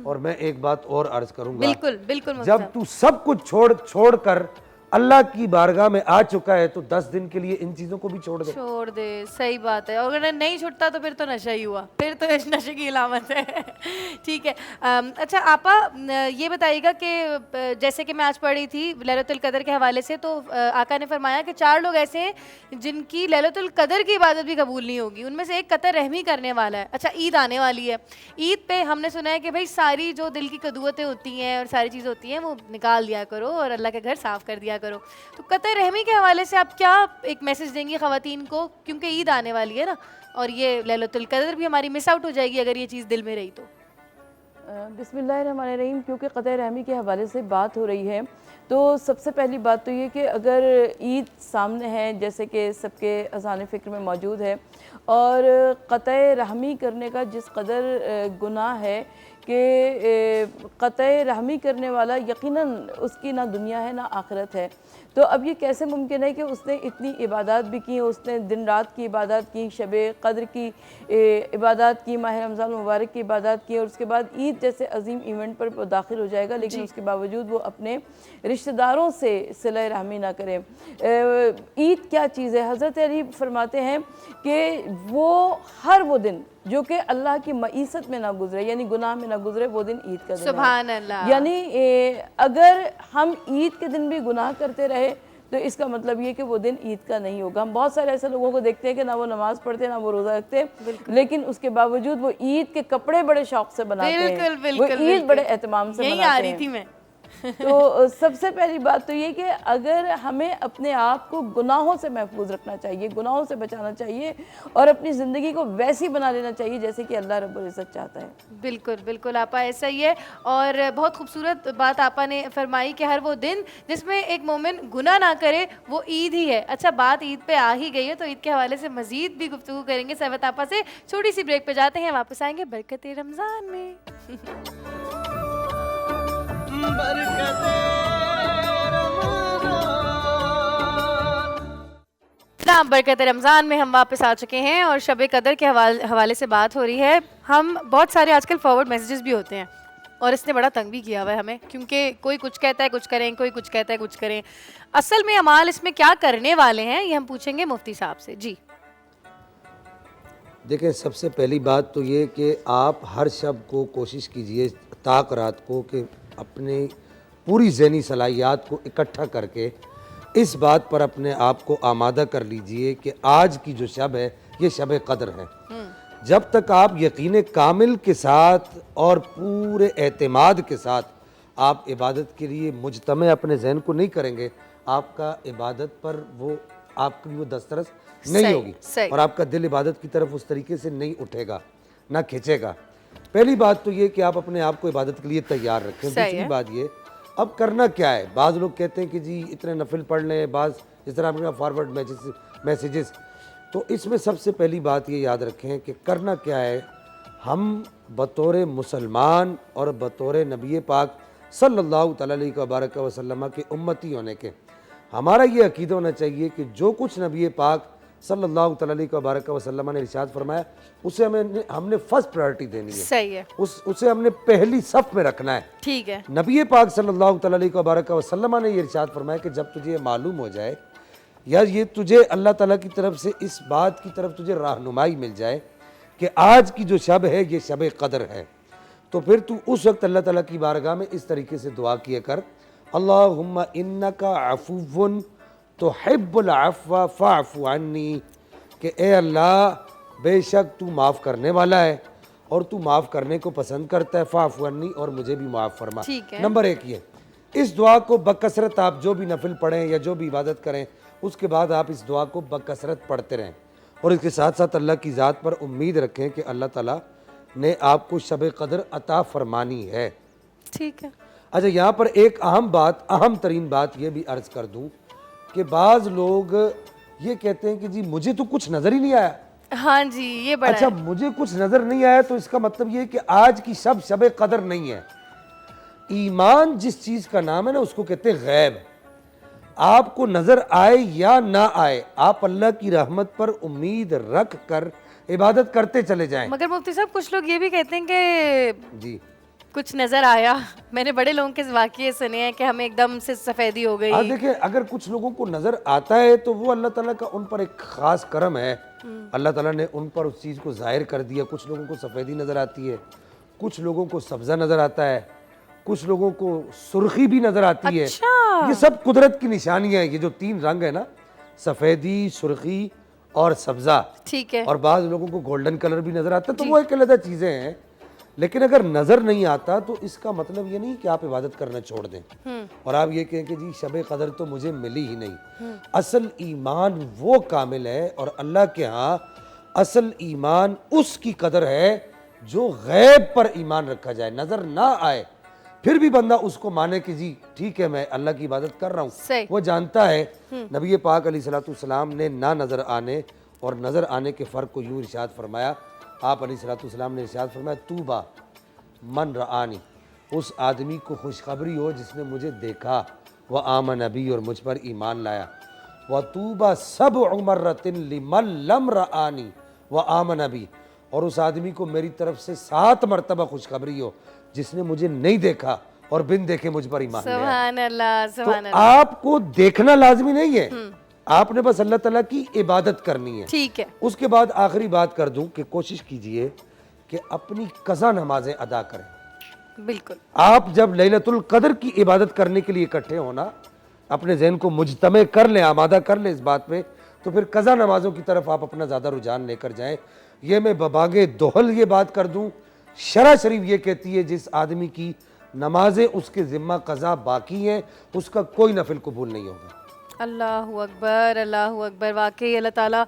اور میں ایک بات اور عرض کروں گا، بالکل بالکل، جب تو سب کچھ چھوڑ کر اللہ کی بارگاہ میں آ چکا ہے تو 10 دن کے لیے ان چیزوں کو بھی چھوڑ دے. صحیح بات ہے. اگر نہیں چھوڑتا تو پھر تو نشہ ہی ہوا، پھر تو نشے کی علامت ہے. ٹھیک ہے. اچھا آپا یہ بتائیے گا کہ جیسے کہ میں آج پڑھ رہی تھی لیلۃ القدر کے حوالے سے، تو آقا نے فرمایا کہ 4 لوگ ایسے ہیں جن کی لیلۃ القدر کی عبادت بھی قبول نہیں ہوگی. ان میں سے ایک قطر رحمی کرنے والا ہے. اچھا عید آنے والی ہے، عید پہ ہم نے سنا ہے کہ بھائی ساری جو دل کی قدوتیں ہوتی ہیں اور ساری چیزیں ہوتی ہیں وہ نکال دیا کرو اور اللہ کے گھر صاف کر دیا کرو. تو قطع رحمی کے حوالے سے آپ کیا ایک میسج دیں گی خواتین کو، کیونکہ عید آنے والی ہے نا اور یہ لیلۃ القدر بھی ہماری مس آؤٹ ہو جائے گی اگر یہ چیز دل میں رہی تو؟ بسم اللہ الرحمن الرحیم. کیونکہ قطع رحمی کے حوالے سے بات ہو رہی ہے تو سب سے پہلی بات تو یہ کہ اگر عید سامنے ہے جیسے کہ سب کے اذہان فکر میں موجود ہے، اور قطع رحمی کرنے کا جس قدر گناہ ہے کہ قطع رحمی کرنے والا یقیناً اس کی نہ دنیا ہے نہ آخرت ہے. تو اب یہ کیسے ممکن ہے کہ اس نے اتنی عبادات بھی کی، اس نے دن رات کی عبادات کی، شب قدر کی عبادات کی، ماہ رمضان مبارک کی عبادات کی، اور اس کے بعد عید جیسے عظیم ایونٹ پر داخل ہو جائے گا لیکن اس کے باوجود وہ اپنے رشتہ داروں سے صلہ رحمی نہ کرے. عید کیا چیز ہے؟ حضرت علی فرماتے ہیں کہ وہ ہر وہ دن جو کہ اللہ کی معیست میں نہ گزرے، یعنی گناہ میں نہ گزرے، وہ دن عید کا دن ہے. سبحان اللہ. یعنی اگر ہم عید کے دن بھی گناہ کرتے رہے تو اس کا مطلب یہ کہ وہ دن عید کا نہیں ہوگا. ہم بہت سارے ایسے لوگوں کو دیکھتے ہیں کہ نہ وہ نماز پڑھتے نہ وہ روزہ رکھتے, لیکن اس کے باوجود وہ عید کے کپڑے بڑے شوق سے بناتے ہیں, وہ عید بڑے اہتمام سے یہی آ مناتے رہی ہیں. تھی میں. تو سب سے پہلی بات تو یہ کہ اگر ہمیں اپنے آپ کو گناہوں سے محفوظ رکھنا چاہیے, گناہوں سے بچانا چاہیے, اور اپنی زندگی کو ویسی بنا لینا چاہیے جیسے کہ اللہ رب العزت چاہتا ہے. بالکل بالکل آپا ایسا ہی ہے. اور بہت خوبصورت بات آپا نے فرمائی کہ ہر وہ دن جس میں ایک مومن گناہ نہ کرے وہ عید ہی ہے. اچھا بات عید پہ آ ہی گئی ہے تو عید کے حوالے سے مزید بھی گفتگو کریں گے ثروت آپا سے. چھوٹی سی بریک پہ جاتے ہیں, واپس آئیں گے برکت رمضان میں. برکت رمضان میں ہم واپس آ چکے ہیں اور شب قدر کے حوالے سے بات ہو رہی ہے. ہم بہت سارے آج کل فارورڈ میسیجز بھی ہوتے ہیں اور اس نے بڑا تنگ بھی کیا ہوا ہے ہمیں, کیونکہ کوئی کچھ کہتا ہے کچھ کریں, کوئی کچھ کہتا ہے کچھ کریں. اصل میں اعمال اس میں کیا کرنے والے ہیں یہ ہم پوچھیں گے مفتی صاحب سے. جی دیکھیں, سب سے پہلی بات تو یہ کہ آپ ہر شب کو کوشش کیجئے طاق رات کو کہ اپنے پوری ذہنی صلاحیات کو اکٹھا کر کے اس بات پر اپنے آپ کو آمادہ کر لیجئے کہ آج کی جو شب ہے یہ شب قدر ہے. جب تک آپ یقین کامل کے ساتھ اور پورے اعتماد کے ساتھ آپ عبادت کے لیے مجتمع اپنے ذہن کو نہیں کریں گے, آپ کا عبادت پر وہ آپ کی وہ دسترس نہیں ہوگی, اور آپ کا دل عبادت کی طرف اس طریقے سے نہیں اٹھے گا, نہ کھینچے گا. پہلی بات تو یہ کہ آپ اپنے آپ کو عبادت کے لیے تیار رکھیں. دوسری بات یہ, اب کرنا کیا ہے. بعض لوگ کہتے ہیں کہ جی اتنے نفل پڑھ لیں, بعض اس طرح اپنے فارورڈ میسیجز. تو اس میں سب سے پہلی بات یہ یاد رکھیں کہ کرنا کیا ہے. ہم بطور مسلمان اور بطور نبی پاک صلی اللہ تعالیٰ علیہ وبارک وسلم کے امتی ہونے کے, ہمارا یہ عقیدہ ہونا چاہیے کہ جو کچھ نبی پاک صلی اللہ تعالیٰ علیہ وبارک وسلم نے ارشاد فرمایا اسے ہم نے فرسٹ پرائرٹی دینی ہے. صحیح ہے. اسے ہم نے پہلی صف میں رکھنا ہے. ٹھیک ہے. نبی پاک صلی اللہ تعالیٰ علیہ وبارک وسلم نے یہ ارشاد فرمایا کہ جب تجھے یہ معلوم ہو جائے یا یہ تجھے اللہ تعالیٰ کی طرف سے اس بات کی طرف تجھے رہنمائی مل جائے کہ آج کی جو شب ہے یہ شب قدر ہے, تو پھر تو اس وقت اللہ تعالیٰ کی بارگاہ میں اس طریقے سے دعا کیا کر, اللہم انکا عفو تحب العفو فاعف عنی, کہ اے اللہ بے شک تو معاف کرنے والا ہے اور تو معاف کرنے کو پسند کرتا ہے, فاعف عنی, اور مجھے بھی معاف فرما. نمبر 1 یہ, اس دعا کو بکثرت آپ جو بھی نفل پڑھیں یا جو بھی عبادت کریں اس کے بعد آپ اس دعا کو بکثرت پڑھتے رہیں, اور اس کے ساتھ ساتھ اللہ کی ذات پر امید رکھیں کہ اللہ تعالیٰ نے آپ کو شب قدر عطا فرمانی ہے. ٹھیک ہے. اچھا, یہاں پر ایک اہم ترین بات یہ بھی عرض کر دوں کہ بعض لوگ یہ کہتے ہیں کہ جی مجھے تو کچھ نظر ہی نہیں آیا. ہاں جی, یہ بڑا اچھا, مجھے کچھ نظر نہیں آیا تو اس کا مطلب یہ کہ آج کی شب قدر نہیں ہے. ایمان جس چیز کا نام ہے نا اس کو کہتے ہیں غیب. آپ کو نظر آئے یا نہ آئے, آپ اللہ کی رحمت پر امید رکھ کر عبادت کرتے چلے جائیں. مگر مفتی صاحب کچھ لوگ یہ بھی کہتے ہیں کہ جی کچھ نظر آیا. میں نے بڑے لوگوں کے واقعے سنے ہیں کہ ہمیں ایک دم سے سفیدی ہو گئی. دیکھیں, اگر کچھ لوگوں کو نظر آتا ہے تو وہ اللہ تعالیٰ کا ان پر ایک خاص کرم ہے. اللہ تعالیٰ نے ان پر اس چیز کو ظاہر کر دیا. کچھ لوگوں کو سفیدی نظر آتی ہے, کچھ لوگوں کو سبزہ نظر آتا ہے, کچھ لوگوں کو سرخی بھی نظر آتی ہے. یہ سب قدرت کی نشانی ہے. یہ جو 3 رنگ ہے نا, سفیدی, سرخی اور سبزہ, ٹھیک ہے, اور بعض لوگوں کو گولڈن کلر بھی نظر آتا ہے, تو وہ ایک علیحدہ چیزیں ہیں. لیکن اگر نظر نہیں آتا تو اس کا مطلب یہ نہیں کہ آپ عبادت کرنا چھوڑ دیں اور آپ یہ کہیں کہ جی شب قدر تو مجھے ملی ہی نہیں. اصل ایمان وہ کامل ہے, اور اللہ کے ہاں اصل ایمان اس کی قدر ہے جو غیب پر ایمان رکھا جائے, نظر نہ آئے پھر بھی بندہ اس کو مانے کہ جی ٹھیک ہے میں اللہ کی عبادت کر رہا ہوں. وہ جانتا ہے. نبی پاک علیہ السلام نے نہ نظر آنے اور نظر آنے کے فرق کو یوں ارشاد فرمایا. آپ علیہ السلام نے ارشاد فرمایا, طوبیٰ من رآنی, اس آدمی کو خوشخبری ہو جس نے مجھے دیکھا, وآمن بی, اور مجھ پر ایمان لایا. وطوبیٰ سبع مرۃ لمن لم رآنی وآمن بی, اور اس آدمی کو میری طرف سے 7 مرتبہ خوشخبری ہو جس نے مجھے نہیں دیکھا اور بن دیکھے مجھ پر ایمان لایا. سبحان اللہ, سبحان اللہ. تو آپ کو دیکھنا لازمی نہیں ہے, آپ نے بس اللہ تعالیٰ کی عبادت کرنی ہے. ٹھیک ہے. اس کے بعد آخری بات کر دوں کہ کوشش کیجئے کہ اپنی قضا نمازیں ادا کریں. بالکل. آپ جب لیلۃ القدر کی عبادت کرنے کے لیے اکٹھے ہونا, اپنے ذہن کو مجتمع کر لیں, آمادہ کر لیں اس بات پہ, تو پھر قضا نمازوں کی طرف آپ اپنا زیادہ رجحان لے کر جائیں. یہ میں بباغ دہل یہ بات کر دوں, شرع شریف یہ کہتی ہے جس آدمی کی نمازیں اس کے ذمہ قضا باقی ہیں اس کا کوئی نفل قبول نہیں ہوگا. اللہ اکبر, اللہ اکبر. واقعی اللہ تعالیٰ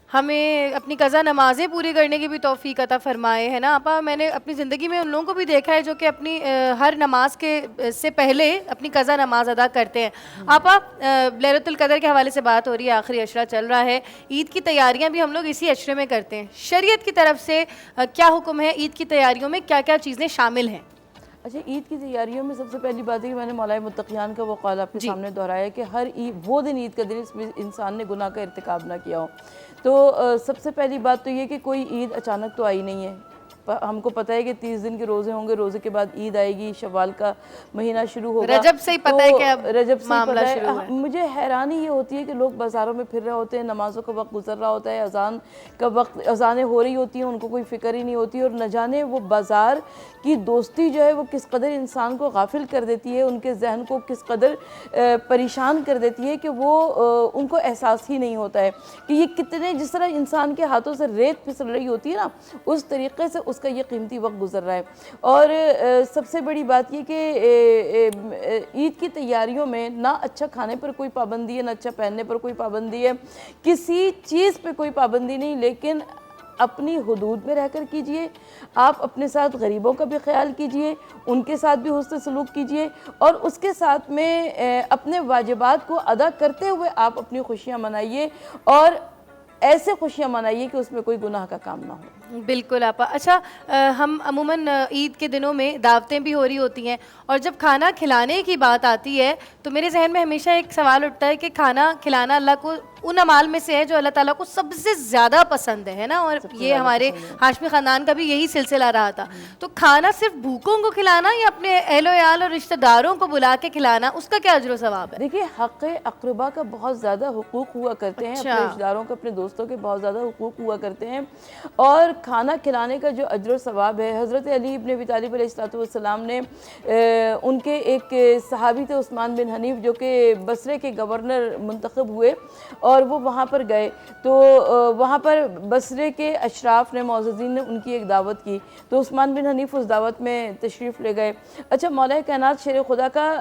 ہمیں اپنی قضا نمازیں پوری کرنے کی بھی توفیق عطا فرمائے, ہے نا آپا. میں نے اپنی زندگی میں ان لوگوں کو بھی دیکھا ہے جو کہ اپنی ہر نماز کے سے پہلے اپنی قضا نماز ادا کرتے ہیں. آپا لیلۃ القدر کے حوالے سے بات ہو رہی ہے, آخری عشرہ چل رہا ہے, عید کی تیاریاں بھی ہم لوگ اسی عشرے میں کرتے ہیں. شریعت کی طرف سے کیا حکم ہے, عید کی تیاریوں میں کیا کیا چیزیں شامل ہیں؟ اچھا, عید کی تیاریوں میں سب سے پہلی بات ہے کہ میں نے مولا متقیان کا وہ قول آپ کے سامنے دہرایا کہ ہر عید وہ دن عید کا دن اس میں انسان نے گناہ کا ارتکاب نہ کیا ہو. تو سب سے پہلی بات تو یہ کہ کوئی عید اچانک تو آئی نہیں ہے. ہم کو پتہ ہے کہ 30 دن کے روزے ہوں گے, روزے کے بعد عید آئے گی, شوال کا مہینہ شروع ہوگا, رجب سے ہی پتہ ہے کہ اب رجب سے معاملہ پتہ شروع ہے. مجھے حیرانی یہ ہوتی ہے کہ لوگ بازاروں میں پھر رہے ہوتے ہیں, نمازوں کا وقت گزر رہا ہوتا ہے, اذان کا وقت, اذانیں ہو رہی ہوتی ہیں, ان کو کوئی فکر ہی نہیں ہوتی, اور نہ جانے وہ بازار کی دوستی جو ہے وہ کس قدر انسان کو غافل کر دیتی ہے, ان کے ذہن کو کس قدر پریشان کر دیتی ہے کہ وہ ان کو احساس ہی نہیں ہوتا ہے کہ یہ کتنے, جس طرح انسان کے ہاتھوں سے ریت پھسل رہی ہوتی ہے نا, اس طریقے سے اس کا یہ قیمتی وقت گزر رہا ہے. اور سب سے بڑی بات یہ کہ عید کی تیاریوں میں نہ اچھا کھانے پر کوئی پابندی ہے, نہ اچھا پہننے پر کوئی پابندی ہے, کسی چیز پہ کوئی پابندی نہیں, لیکن اپنی حدود میں رہ کر کیجئے. آپ اپنے ساتھ غریبوں کا بھی خیال کیجئے, ان کے ساتھ بھی حسن سلوک کیجئے, اور اس کے ساتھ میں اپنے واجبات کو ادا کرتے ہوئے آپ اپنی خوشیاں منائیے, اور ایسے خوشیاں منائیے کہ اس میں کوئی گناہ کا کام نہ ہو. بالکل آپا. اچھا, ہم عموماً عید کے دنوں میں دعوتیں بھی ہو رہی ہوتی ہیں, اور جب کھانا کھلانے کی بات آتی ہے تو میرے ذہن میں ہمیشہ ایک سوال اٹھتا ہے کہ کھانا کھلانا اللہ کو ان اعمال میں سے ہے جو اللہ تعالیٰ کو سب سے زیادہ پسند ہے نا, اور یہ ہمارے ہاشمی خاندان کا بھی یہی سلسلہ رہا تھا. تو کھانا صرف بھوکوں کو کھلانا یا اپنے اہل و عیال اور رشتہ داروں کو بلا کے کھلانا, اس کا کیا اجر و ثواب ہے؟ دیکھیے, حق اقربا کا بہت زیادہ حقوق ہوا کرتے ہیں, اپنے رشتہ داروں کے, اپنے دوستوں کے بہت زیادہ حقوق ہوا کرتے ہیں, اور کھانا کھلانے کا جو اجر و ثواب ہے, حضرت علی ابن ابی طالب علیہ السلام نے ان کے ایک صحابی تھے عثمان بن حنیف, جو کہ بصرے کے گورنر منتخب ہوئے, اور وہ وہاں پر گئے, تو وہاں پر بصرے کے اشراف نے, معززین نے ان کی ایک دعوت کی, تو عثمان بن حنیف اس دعوت میں تشریف لے گئے. اچھا, مولا کائنات شیر خدا کا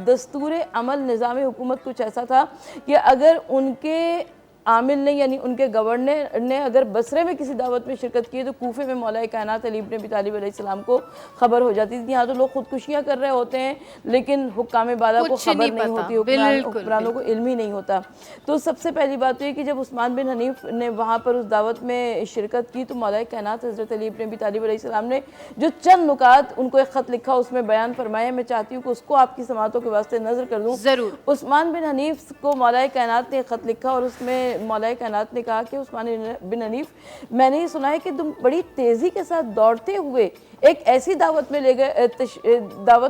دستور عمل, نظام حکومت کچھ ایسا تھا کہ اگر ان کے عامل نے, یعنی ان کے گورنر نے اگر بصرے میں کسی دعوت میں شرکت کی تو کوفے میں مولا کائنات علی ابن ابی طالب علیہ السلام کو خبر ہو جاتی تھی. یہاں تو لوگ خودکشیاں کر رہے ہوتے ہیں لیکن حکام بالا کو خبر نہیں ہوتی, حکمرانوں کو علم ہی نہیں ہوتا. تو سب سے پہلی بات تو یہ کہ جب عثمان بن حنیف نے وہاں پر اس دعوت میں شرکت کی تو مولا کائنات حضرت علی ابن ابی طالب علیہ السلام نے جو چند نکات ان کو ایک خط لکھا اس میں بیان فرمایا, میں چاہتی ہوں کہ اس کو آپ کی سماعتوں کے واسطے نظر کر دوں. ضرور. عثمان بن حنیف کو مولا کائنات نے خط لکھا, اور اس میں مولا کائنات نے کہا کہ عثمان بن حنیف, میں نے یہ سنا ہے کہ تم بڑی تیزی کے ساتھ دوڑتے ہوئے ایک ایسی دعوت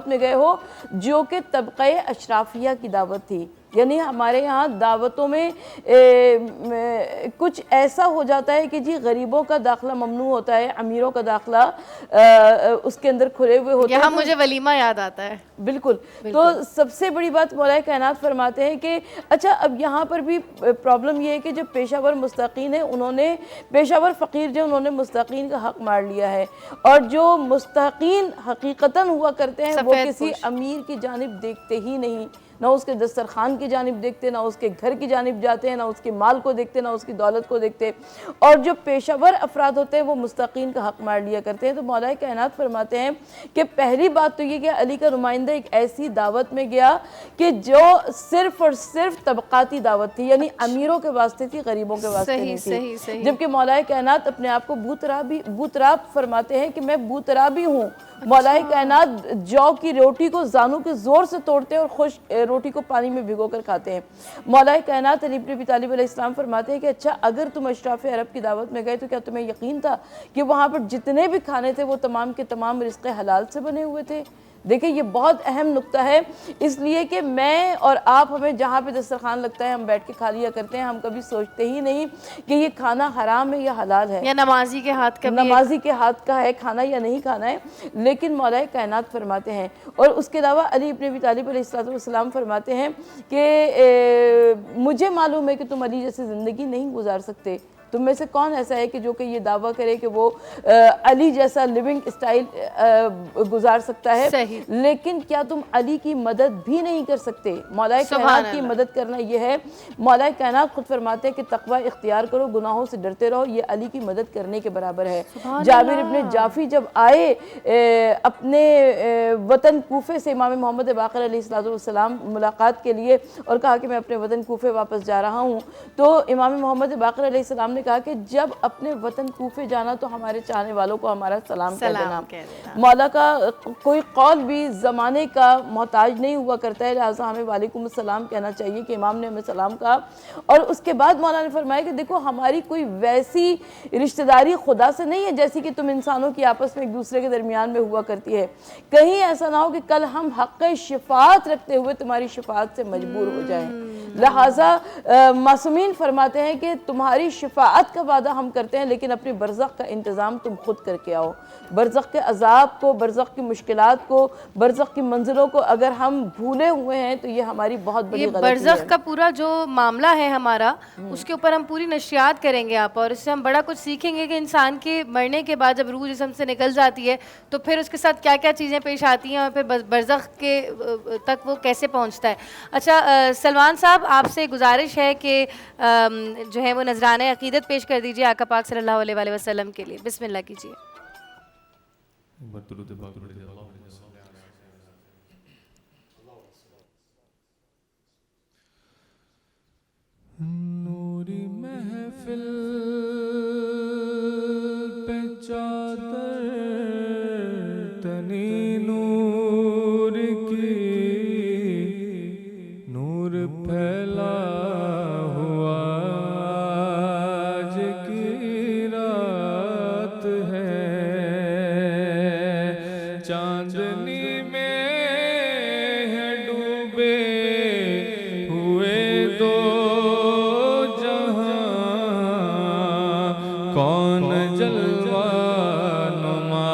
میں گئے ہو جو کہ طبقہ اشرافیہ کی دعوت تھی. یعنی ہمارے یہاں دعوتوں میں کچھ ایسا ہو جاتا ہے کہ جی غریبوں کا داخلہ ممنوع ہوتا ہے, امیروں کا داخلہ اس کے اندر کھلے ہوئے ہوتے ہیں. یہاں مجھے ولیمہ یاد آتا ہے. بالکل. تو سب سے بڑی بات مولا کائنات فرماتے ہیں کہ اچھا, اب یہاں پر بھی پرابلم یہ ہے کہ جو پیشہ ور مستحقین ہیں, انہوں نے پیشہ ور فقیر جو انہوں نے مستحقین کا حق مار لیا ہے, اور جو مستحقین حقیقتاً ہوا کرتے ہیں وہ کسی امیر کی جانب دیکھتے ہی نہیں, نہ اس کے دسترخوان کی جانب دیکھتے, نہ اس کے گھر کی جانب جاتے ہیں, نہ اس کے مال کو دیکھتے, نہ اس کی دولت کو دیکھتے, اور جو پیشہ ور افراد ہوتے ہیں وہ مستحقین کا حق مار لیا کرتے ہیں. تو مولا کائنات فرماتے ہیں کہ پہلی بات تو یہ کہ علی کا نمائندہ ایک ایسی دعوت میں گیا کہ جو صرف اور صرف طبقاتی دعوت تھی, یعنی امیروں کے واسطے تھی, غریبوں کے واسطے نہیں تھی. جبکہ مولا کائنات اپنے آپ کو بوتراب فرماتے ہیں کہ میں بوترابی ہوں. مولا کائنات جو کی روٹی کو زانوں کے زور سے توڑتے ہیں اور خشک روٹی کو پانی میں بھگو کر کھاتے ہیں. مولا کائنات علی ابن ابی طالب علیہ السلام فرماتے ہیں کہ اچھا, اگر تم اشراف عرب کی دعوت میں گئے تو کیا تمہیں یقین تھا کہ وہاں پر جتنے بھی کھانے تھے وہ تمام کے تمام رزق حلال سے بنے ہوئے تھے؟ دیکھیں یہ بہت اہم نقطہ ہے، اس لیے کہ میں اور آپ ہمیں جہاں پہ دسترخوان لگتا ہے ہم بیٹھ کے کھا لیا کرتے ہیں، ہم کبھی سوچتے ہی نہیں کہ یہ کھانا حرام ہے یا حلال ہے، یا نمازی کے ہاتھ کا بھی نمازی کے ہاتھ کا ہے کھانا یا نہیں کھانا ہے. لیکن مولا کائنات فرماتے ہیں، اور اس کے علاوہ علی ابن ابی طالب علیہ السلام فرماتے ہیں کہ مجھے معلوم ہے کہ تم علی جیسی زندگی نہیں گزار سکتے. تم میں سے کون ایسا ہے کہ جو کہ یہ دعویٰ کرے کہ وہ علی جیسا لیونگ اسٹائل گزار سکتا ہے؟ صحیح. لیکن کیا تم علی کی مدد بھی نہیں کر سکتے؟ مولا کائنات کی مدد کرنا یہ ہے. مولا کائنات خود فرماتے ہیں کہ تقوی اختیار کرو، گناہوں سے ڈرتے رہو، یہ علی کی مدد کرنے کے برابر ہے. جابر ابن جعفی جب آئے اپنے وطن کوفے سے امام محمد باقر علیہ السلام ملاقات کے لیے اور کہا کہ میں اپنے وطن کوفے واپس جا رہا ہوں، تو امام محمد باقر علیہ السلام نے کہا کہ جب اپنے وطن کوفے جانا تو ہمارے چاہنے والوں کو ہمارا سلام کہہ دینا. مولا کا کوئی قول بھی زمانے کا محتاج نہیں ہوا کرتا ہے، لہٰذا ہمیں وعلیکم السلام کہنا چاہیے کہ امام نے ہمیں سلام کہا. اور اس کے بعد مولا نے فرمایا کہ دیکھو ہماری کوئی ویسی رشتہ داری خدا سے نہیں ہے جیسی کہ تم انسانوں کی آپس میں ایک دوسرے کے درمیان میں ہوا کرتی ہے. کہیں ایسا نہ ہو کہ کل ہم حق شفاعت رکھتے ہوئے تمہاری شفاعت سے مجبور ہو جائیں. لہٰذا معصومین فرماتے ہیں کہ تمہاری شفاعت کا وعدہ ہم کرتے ہیں، لیکن اپنی برزخ کا انتظام تم خود کر کے آؤ. برزخ کے عذاب کو، برزخ کی مشکلات کو، برزخ کی منزلوں کو اگر ہم بھولے ہوئے ہیں تو یہ ہماری بہت بڑی غلطی ہے. برزخ کا پورا جو معاملہ ہے ہمارا، اس کے اوپر ہم پوری نشریات کریں گے آپ، اور اس سے ہم بڑا کچھ سیکھیں گے کہ انسان کے مرنے کے بعد جب روح جسم سے نکل جاتی ہے تو پھر اس کے ساتھ کیا کیا چیزیں پیش آتی ہیں اور پھر برزخ کے تک وہ کیسے پہنچتا ہے. اچھا سلمان صاحب، آپ سے گزارش ہے کہ جو ہے وہ نذرانہ عقیدت پیش کر دیجیے آقا پاک صلی اللہ علیہ وسلم کے لیے. بسم اللہ کیجیے. نوری محفل پہ چادر تنی نور کی، نور پھیلا ہوا آج کی رات ہے. چاندنی میں ہے ڈوبے ہوئے دو جہاں، کون جلوہ نما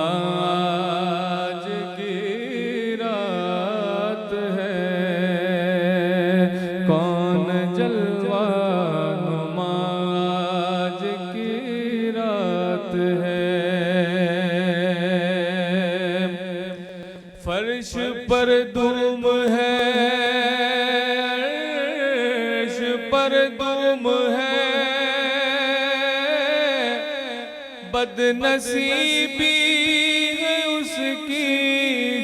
آج کی رات ہے، کون جلوہ نما آج کی رات ہے. فرش پر دھوم ہے، عرش پر دھوم ہے، بد نصیبی ہے اس کی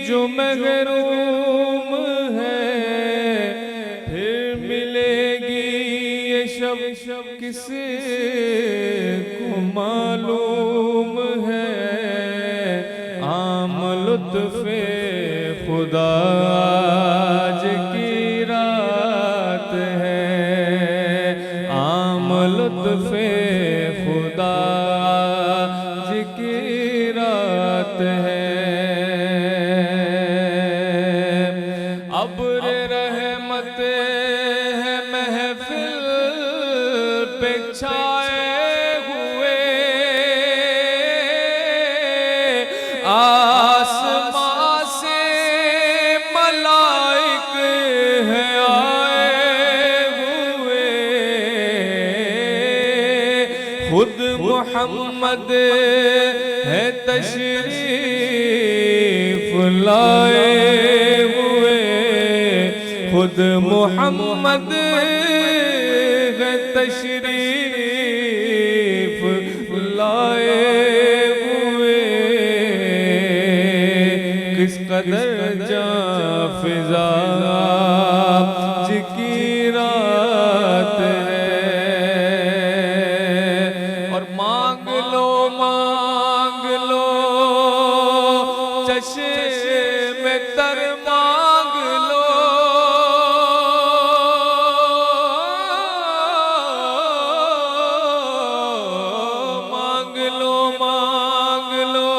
جو محروم ہے. پھر ملے گی یہ شب کسی کو معلوم ہے. عام لطف خدا آج کی رات ہے، عام لطف خدا آج کی رات ہے. ابر رحمت ہے محفل پہ چھائے ہوئے، آسمان سے ملائک ہیں آئے ہوئے. خود محمد ہے تشریف لائے ہوئے، خود محمد ہے تشریف لائے ہوئے. کس قدر جاں فضا آج کی رات ہے. اور مانگ لو چشم تر مانگ لو، مانگ لو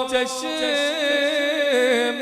چشم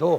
2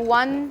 1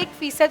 1%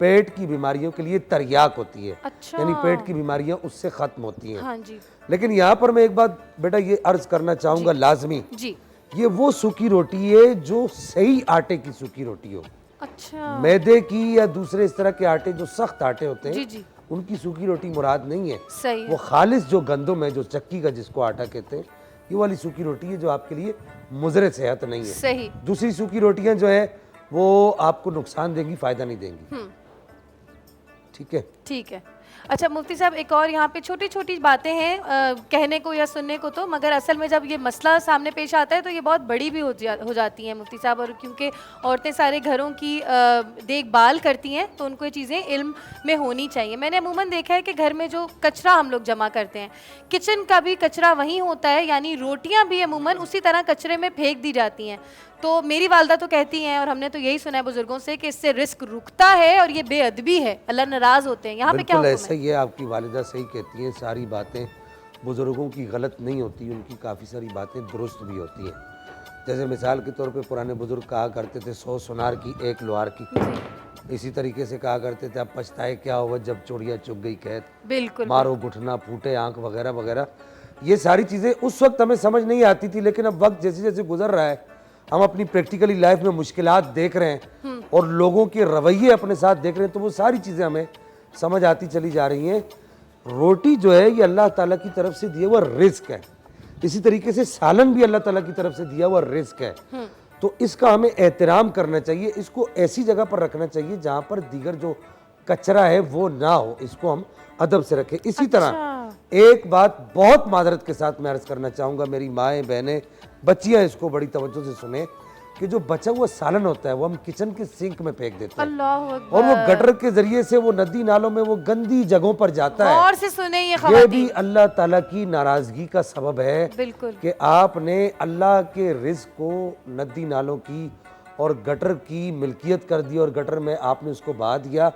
پیٹ کی بیماریوں کے لیے تریاک ہوتی ہے، اچھا یعنی پیٹ کی بیماریاں اس سے ختم ہوتی ہیں. ہاں جی لیکن یہاں پر میں ایک بات بیٹا یہ عرض کرنا چاہوں گا لازمی، جی. یہ وہ سوکھی روٹی ہے جو صحیح آٹے کی سوکھی روٹی ہو. اچھا میدے کی یا دوسرے اس طرح کے آٹے جو سخت آٹے ہوتے جی ہیں جی ان کی سوکھی روٹی مراد نہیں ہے. صحیح وہ خالص جو گندم ہے، جو چکی کا جس کو آٹا کہتے ہیں، یہ والی سوکھی روٹی ہے جو آپ کے لیے مضر صحت نہیں ہے. صحیح. دوسری سوکھی روٹیاں جو ہیں وہ آپ کو نقصان دیں گی، فائدہ نہیں دیں گی. ٹھیک ہے. ٹھیک ہے. اچھا مفتی صاحب ایک اور یہاں پہ چھوٹی چھوٹی باتیں ہیں کہنے کو یا سننے کو تو، مگر اصل میں جب یہ مسئلہ سامنے پیش آتا ہے تو یہ بہت بڑی بھی ہو جاتی ہیں مفتی صاحب. اور کیونکہ عورتیں سارے گھروں کی دیکھ بھال کرتی ہیں تو ان کو یہ چیزیں علم میں ہونی چاہیے. میں نے عموماً دیکھا ہے کہ گھر میں جو کچرا ہم لوگ جمع کرتے ہیں، کچن کا بھی کچرا وہیں ہوتا ہے، یعنی روٹیاں بھی عموماً اسی طرح کچرے میں پھینک دی جاتی ہیں. تو میری والدہ تو کہتی ہیں اور ہم نے تو یہی سنا ہے بزرگوں سے کہ اس سے رزق رکتا ہے اور یہ بے ادبی ہے، اللہ ناراض ہوتے ہیں. یہاں پہ کیا بالکل حکم ایسا ہی ہے. آپ کی والدہ صحیح کہتی ہیں، ساری باتیں بزرگوں کی غلط نہیں ہوتی، ان کی کافی ساری باتیں درست بھی ہوتی ہیں. جیسے مثال کے طور پہ پرانے بزرگ کہا کرتے تھے 100 سونار کی 1 لوہار کی. اسی طریقے سے کہا کرتے تھے اب پچھتائے کیا ہوا جب چوڑیاں چگ گئی قید، بالکل مارو گھٹنا پھوٹے آنکھ وغیرہ وغیرہ. یہ ساری چیزیں اس وقت ہمیں سمجھ نہیں آتی تھی، لیکن اب وقت جیسے جیسے گزر رہا ہے ہم اپنی پریکٹیکلی لائف میں مشکلات دیکھ رہے ہیں اور لوگوں کے رویے اپنے ساتھ دیکھ رہے ہیں تو وہ ساری چیزیں ہمیں سمجھ آتی چلی جا رہی ہیں. روٹی جو ہے یہ اللہ تعالیٰ کی طرف سے دیا ہوا رزق ہے. اسی طریقے سے سالن بھی اللہ تعالیٰ کی طرف سے دیا ہوا رزق ہے. تو اس کا ہمیں احترام کرنا چاہیے، اس کو ایسی جگہ پر رکھنا چاہیے جہاں پر دیگر جو کچرا ہے وہ نہ ہو، اس کو ہم ادب سے رکھیں. اسی طرح ایک بات بہت معذرت کے ساتھ میں عرض کرنا چاہوں گا، میری مائیں بہنیں بچیاں اس کو بڑی توجہ سے سنیں کہ جو بچا ہوا سالن ہوتا ہے وہ ہم کچن کے سنک میں پھینک دیتے ہیں اللہ اکبر، اور وہ گٹر کے ذریعے سے وہ ندی نالوں میں وہ گندی جگہوں پر جاتا ہے. غور سے سنیں یہ یہ خواتین. بھی اللہ تعالیٰ کی ناراضگی کا سبب ہے بالکل کہ آپ نے اللہ کے رزق کو ندی نالوں کی اور گٹر کی ملکیت کر دی اور گٹر میں آپ نے اس کو بہا دیا.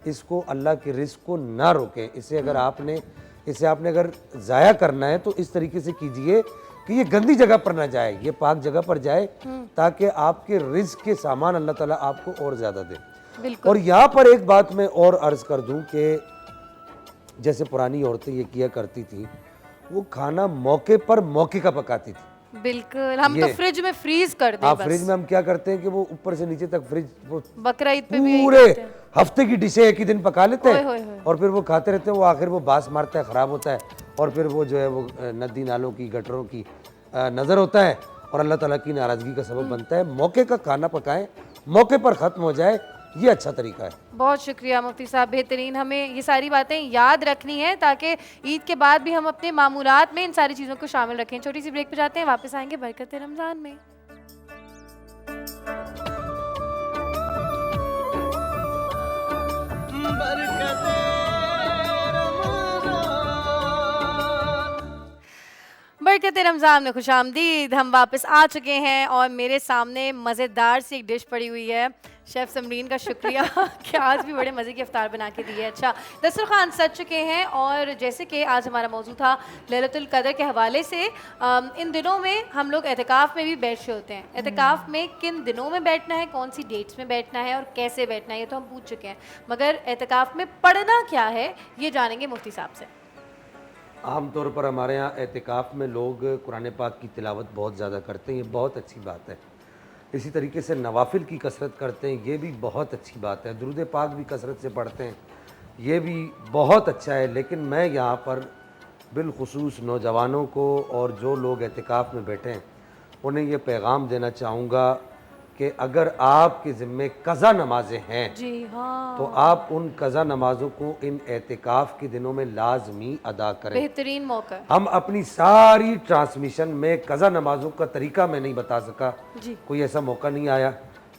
اس کو اللہ کے رزق کو نہ روکیں. اسے آپ نے اگر ضائع کرنا ہے تو اس طریقے سے کیجئے کہ یہ گندی جگہ پر نہ جائے، یہ پاک جگہ پر جائے تاکہ آپ کے رزق کے سامان اللہ تعالیٰ آپ کو اور زیادہ دے. بالکل. اور یہاں پر ایک بات میں اور عرض کر دوں کہ جیسے پرانی عورتیں یہ کیا کرتی تھیں، وہ کھانا موقع پر موقع کا پکاتی تھی. بالکل. ہم تو فریج میں فریز کر دیں. فریج میں ہم کیا کرتے ہیں کہ وہ اوپر سے نیچے تک فریج بقرعید پہ بھی پورے ہفتے کی ڈشیں ایک ہی دن پکا لیتے ہیں ہوئے اور پھر وہ کھاتے رہتے ہیں. وہ آخر وہ باس مارتا ہے، خراب ہوتا ہے اور پھر وہ جو ہے وہ ندی نالوں کی گٹروں کی نظر ہوتا ہے اور اللہ تعالیٰ کی ناراضگی کا سبب بنتا ہے. موقع کا کھانا پکائیں، موقع پر ختم ہو جائے، یہ اچھا طریقہ ہے. بہت شکریہ مفتی صاحب، بہترین. ہمیں یہ ساری باتیں یاد رکھنی ہے تاکہ عید کے بعد بھی ہم اپنے معمولات میں ان ساری چیزوں کو شامل رکھیں. چھوٹی سی بریک پہ جاتے ہیں، واپس آئیں گے برکت رمضان میں. برکت رمضان میں خوش آمدید. ہم واپس آ چکے ہیں اور میرے سامنے مزیدار سی ایک ڈش پڑی ہوئی ہے. شیف سمرین کا شکریہ کہ آج بھی بڑے مزے کی افطار بنا کے دی ہے. اچھا دسترخوان سج چکے ہیں اور جیسے کہ آج ہمارا موضوع تھا لیلۃ القدر کے حوالے سے، ان دنوں میں ہم لوگ اعتکاف میں بھی بیٹھے ہوتے ہیں. اعتکاف میں کن دنوں میں بیٹھنا ہے، کون سی ڈیٹس میں بیٹھنا ہے اور کیسے بیٹھنا ہے یہ تو ہم پوچھ چکے ہیں، مگر اعتکاف میں پڑھنا کیا ہے یہ جانیں گے مفتی صاحب سے. عام طور پر ہمارے ہاں اعتکاف میں لوگ قرآن پاک کی تلاوت بہت زیادہ کرتے ہیں، یہ بہت اچھی بات ہے. اسی طریقے سے نوافل کی کثرت کرتے ہیں، یہ بھی بہت اچھی بات ہے. درود پاک بھی کثرت سے پڑھتے ہیں، یہ بھی بہت اچھا ہے. لیکن میں یہاں پر بالخصوص نوجوانوں کو اور جو لوگ اعتکاف میں بیٹھے ہیں انہیں یہ پیغام دینا چاہوں گا کہ اگر آپ کے ذمے قضا نمازیں ہیں جی ہاں تو آپ ان قضا نمازوں کو ان اعتکاف کے دنوں میں لازمی ادا کریں. بہترین موقع. ہم اپنی ساری ٹرانسمیشن میں قضا نمازوں کا طریقہ میں نہیں بتا سکا، کوئی ایسا موقع نہیں آیا،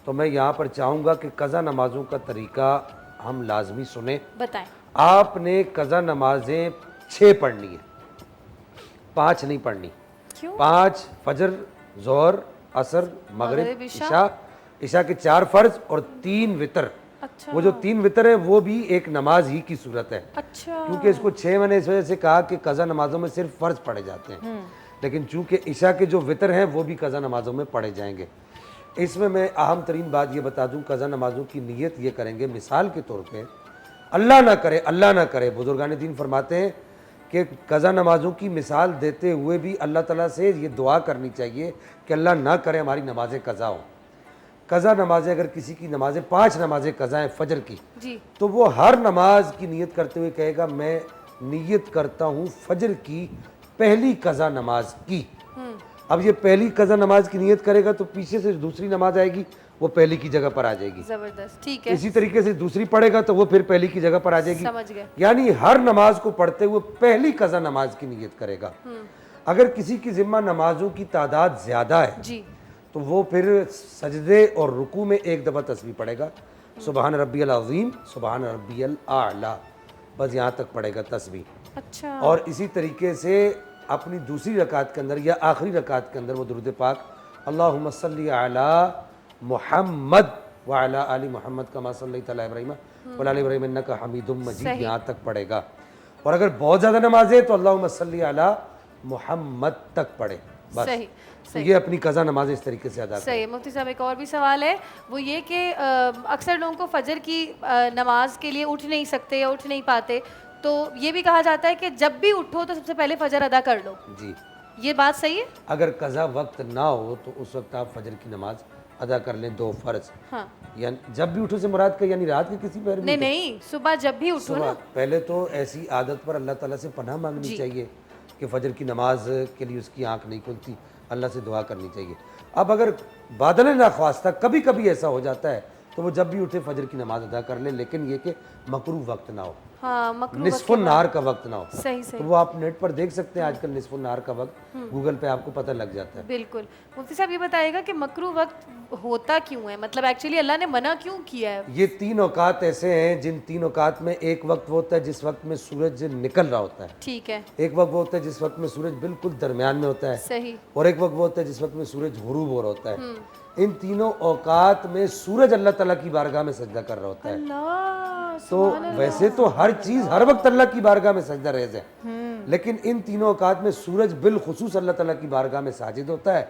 تو میں یہاں پر چاہوں گا کہ قضا نمازوں کا طریقہ ہم لازمی سنیں. بتائیں. آپ نے قضا نمازیں 6 پڑھنی ہیں، 5 نہیں پڑھنی. کیوں؟ 5 فجر، ظہر، عصر، مغرب، عشاء کے 4 فرض اور 3 وتر. اچھا. وہ جو 3 وتر ہیں وہ بھی ایک نماز ہی کی صورت ہے. اچھا. کیونکہ اس کو 6 میں نے اس وجہ سے کہا کہ قضا نمازوں میں صرف فرض پڑھے جاتے ہیں، لیکن چونکہ عشاء کے جو وتر ہیں وہ بھی قضا نمازوں میں پڑھے جائیں گے. اس میں اہم ترین بات یہ بتا دوں، قضا نمازوں کی نیت یہ کریں گے مثال کے طور پہ، اللہ نہ کرے بزرگان دین فرماتے ہیں کہ قضا نمازوں کی مثال دیتے ہوئے بھی اللہ تعالیٰ سے یہ دعا کرنی چاہیے کہ اللہ نہ کرے ہماری نمازیں قضا ہوں۔ قضا نمازیں اگر کسی کی نمازیں 5 نمازیں قضا ہیں فجر کی، جی تو وہ ہر نماز کی نیت کرتے ہوئے کہے گا میں نیت کرتا ہوں فجر کی پہلی قضا نماز کی۔ اب یہ پہلی قضا نماز کی نیت کرے گا تو پیچھے سے دوسری نماز آئے گی وہ پہلی کی جگہ پر آ جائے گی، زبردست، ٹھیک ہے، اسی طریقے سے دوسری پڑھے گا تو وہ پھر پہلی کی جگہ پر آ جائے گی، سمجھ گئے۔ یعنی ہر نماز کو پڑھتے ہوئے پہلی قضا نماز کی نیت کرے گا۔ اگر کسی کی ذمہ نمازوں کی تعداد زیادہ ہے جی تو وہ پھر سجدے اور رکوع میں ایک دفعہ تسبیح پڑھے گا، سبحان ربی العظیم سبحان ربی الاعلی، بس یہاں تک پڑھے گا تسبیح۔ اچھا، اور اسی طریقے سے اپنی دوسری رکعت کے اندر یا آخری رکعت کے اندر وہ درود پاک اللہم صلی علی محمد وعلی آل محمد کما صلیت علی ابراہیم وعلی آل ابراہیم انک حمید مجید یہاں تک پڑھے گا۔ اور اگر بہت زیادہ نمازیں تو اللہم صلی علی محمد تک پڑھے بس۔ صحیح تو یہ اپنی قضا نماز اس طریقے سے ادا کریں۔ صحیح۔ مفتی صاحب ایک اور بھی سوال ہے، وہ یہ کہ اکثر لوگوں کو فجر کی نماز کے لیے اٹھ نہیں سکتے یا اٹھ نہیں پاتے، تو یہ بھی کہا جاتا ہے کہ جب بھی اٹھو تو سب سے پہلے فجر ادا کر لو، جی یہ بات صحیح ہے؟ اگر قضا وقت نہ ہو تو اس وقت آپ فجر کی نماز ادا کر لیں 2 فرض، ہاں، یعنی جب بھی اٹھو سے مراد کا یعنی رات کے کسی پہر میں نہیں صبح جب بھی اٹھو نا، پہلے تو ایسی عادت پر اللہ تعالیٰ سے پناہ مانگنی چاہیے کہ فجر کی نماز کے لیے اس کی آنکھ نہیں کھلتی، اللہ سے دعا کرنی چاہیے۔ اب اگر بادل ناخواستہ کبھی کبھی ایسا ہو جاتا ہے تو وہ جب بھی اٹھے فجر کی نماز ادا کر لیں، لیکن یہ کہ مکروہ وقت نہ ہو، ہاں مکروہ نصف النہار کا وقت نہ ہو۔ صحیح تو وہ آپ نیٹ پر دیکھ سکتے ہیں، آج کل نصف النہار کا وقت گوگل پہ آپ کو پتہ لگ جاتا ہے۔ بالکل۔ مفتی صاحب یہ بتائیے گا کہ مکروہ وقت ہوتا کیوں ہے، مطلب ایکچولی اللہ نے منع کیوں کیا ہے؟ یہ 3 اوقات ایسے ہیں جن 3 اوقات میں ایک وقت وہ ہوتا ہے جس وقت میں سورج نکل رہا ہوتا ہے، ٹھیک ہے، ایک وقت وہ ہوتا ہے جس وقت میں سورج بالکل درمیان میں ہوتا ہے، صحیح، اور ایک وقت وہ ہوتا ہے جس وقت میں سورج غروب ہو رہا ہوتا ہے۔ ان تینوں اوقات میں سورج اللہ تعالیٰ کی بارگاہ میں سجدہ کر رہا ہوتا ہے۔ اللہ، تو ویسے تو ہر چیز ہر وقت اللہ کی بارگاہ میں سجدہ ریز ہے، لیکن ان تینوں اوقات میں سورج بالخصوص اللہ تعالیٰ کی بارگاہ میں ساجد ہوتا ہے۔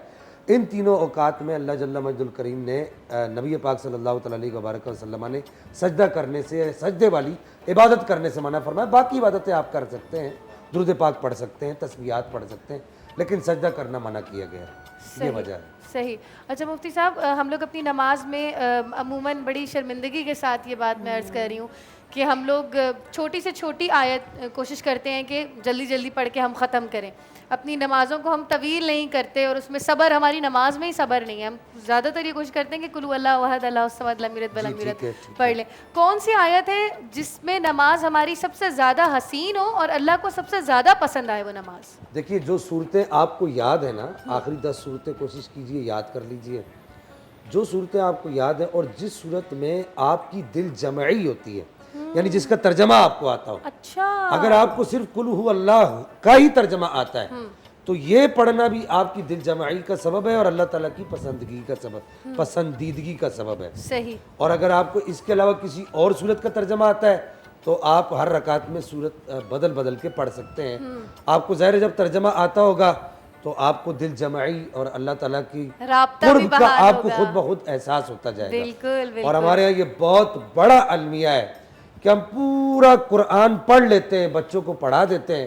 ان تینوں اوقات میں اللہ جل مجد الکریم نے نبی پاک صلی اللہ تعالیٰ علیہ وبارک وسلم نے سجدہ کرنے سے، سجدے والی عبادت کرنے سے منع فرمایا۔ باقی عبادتیں آپ کر سکتے ہیں، درود پاک پڑھ سکتے ہیں، تسبیحات پڑھ سکتے ہیں، لیکن سجدہ کرنا منع کیا گیا ہے، یہ وجہ ہے۔ صحیح۔ اچھا مفتی صاحب، ہم لوگ اپنی نماز میں عموماً بڑی شرمندگی کے ساتھ یہ بات میں عرض کر رہی ہوں کہ ہم لوگ چھوٹی سے چھوٹی آیت کوشش کرتے ہیں کہ جلدی جلدی پڑھ کے ہم ختم کریں، اپنی نمازوں کو ہم طویل نہیں کرتے، اور اس میں صبر، ہماری نماز میں ہی صبر نہیں ہے، ہم زیادہ تر یہ کوشش کرتے ہیں کہ قل هو اللہ احد اللہ الصمد لم یلد ولم یولد پڑھ لیں۔ کون سی آیت ہے جس میں نماز ہماری سب سے زیادہ حسین ہو اور اللہ کو سب سے زیادہ پسند آئے وہ نماز؟ دیکھیے جو صورتیں آپ کو یاد ہیں نا، آخری 10 صورتیں کوشش کیجئے یاد کر لیجئے، جو صورتیں آپ کو یاد ہیں اور جس صورت میں آپ کی دل جمعی ہوتی ہے، یعنی جس کا ترجمہ آپ کو آتا ہو۔ اچھا، اگر آپ کو صرف قل هو اللہ کا ہی ترجمہ آتا ہے تو یہ پڑھنا بھی آپ کی دل جمعی کا سبب ہے اور اللہ تعالیٰ کی پسندیدگی کا سبب ہے۔ صحیح۔ اور اگر آپ کو اس کے علاوہ کسی اور صورت کا ترجمہ آتا ہے تو آپ ہر رکعت میں صورت بدل بدل کے پڑھ سکتے ہیں۔ آپ کو ظاہر ہے جب ترجمہ آتا ہوگا تو آپ کو دل جمعی اور اللہ تعالیٰ کی قرب کا آپ کو خود بخود احساس ہوتا جائے گا۔ بالکل۔ اور ہمارے یہاں یہ بہت بڑا المیہ ہے کہ ہم پورا قرآن پڑھ لیتے ہیں، بچوں کو پڑھا دیتے ہیں،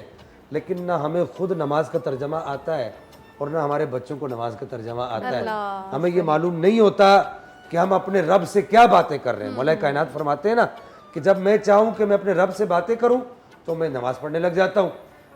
لیکن نہ ہمیں خود نماز کا ترجمہ آتا ہے اور نہ ہمارے بچوں کو نماز کا ترجمہ آتا ہے۔ ہمیں یہ معلوم نہیں ہوتا کہ ہم اپنے رب سے کیا باتیں کر رہے ہیں۔ مولا کائنات فرماتے ہیں نا کہ جب میں چاہوں کہ میں اپنے رب سے باتیں کروں تو میں نماز پڑھنے لگ جاتا ہوں،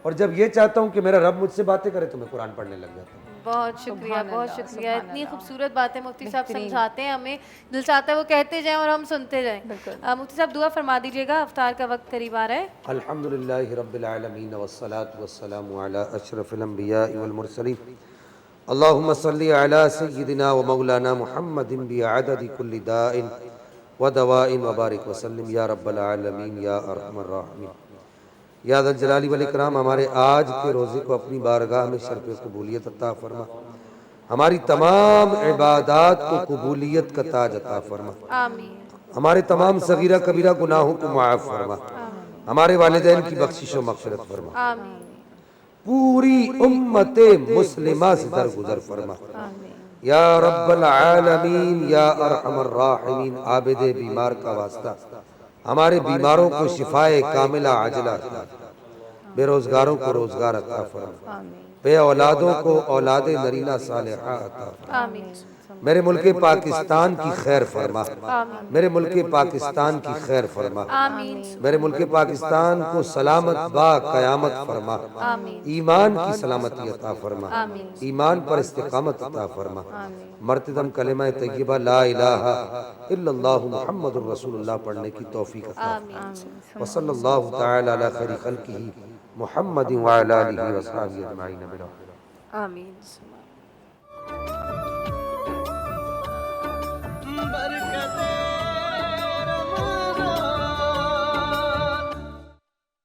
اور جب یہ چاہتا ہوں کہ میرا رب مجھ سے باتیں کرے تو میں قرآن پڑھنے لگ جاتا ہوں۔ بہت شکریہ، بہت شکریہ، اتنی خوبصورت باتیں مفتی صاحب سمجھاتے ہیں ہمیں، دل چاہتا ہے وہ کہتے جائیں اور ہم سنتے جائیں۔ مفتی صاحب دعا فرما دیجیے گا، افطار کا وقت قریب آ رہا ہے۔ الحمدللہ رب العالمین والصلاة والسلام علی اشرف الانبیاء والمرسلین، اللہم صلی علی سیدنا و مولانا محمد بعدد کل داء و دواء وبارک وسلم یا رب العالمین یا ارحم الراحمین۔ یا ذا الجلال والاکرام، ہمارے آج کے روزے کو اپنی بارگاہ میں شرف قبولیت عطا فرما، ہماری تمام عبادات کو قبولیت کا تاج عطا فرما، آمین، ہمارے تمام صغیرہ کبیرہ گناہوں کو معاف فرما، ہمارے والدین کی بخشش و مغفرت فرما، آمین، پوری امت مسلمہ سے درگزر فرما، یا رب العالمین یا ارحم الراحمین، عابد بیمار کا واسطہ ہمارے بیماروں کو شفائے کاملہ عاجلہ عطا فرما، بے روزگاروں کو روزگار عطا فرما، بے اولادوں کو اولاد نرینہ صالحہ عطا فرما، میرے ملک پاکستان کی خیر فرما، میرے ملک پاکستان کی خیر فرما، میرے ملک پاکستان کو سلامت با قیامت فرما، ایمان کی سلامتی عطا فرما، ایمان پر استقامت عطا فرما، مرتدم کلمہ طیبہ لا الہ الا اللہ محمد الرسول اللہ پڑھنے کی توفیق عطا فرما، وصلی اللہ تعالی علی خیر خلقہ محمد وعلی آلہ وصحبہ اجمعین برحمتہ۔ آمین۔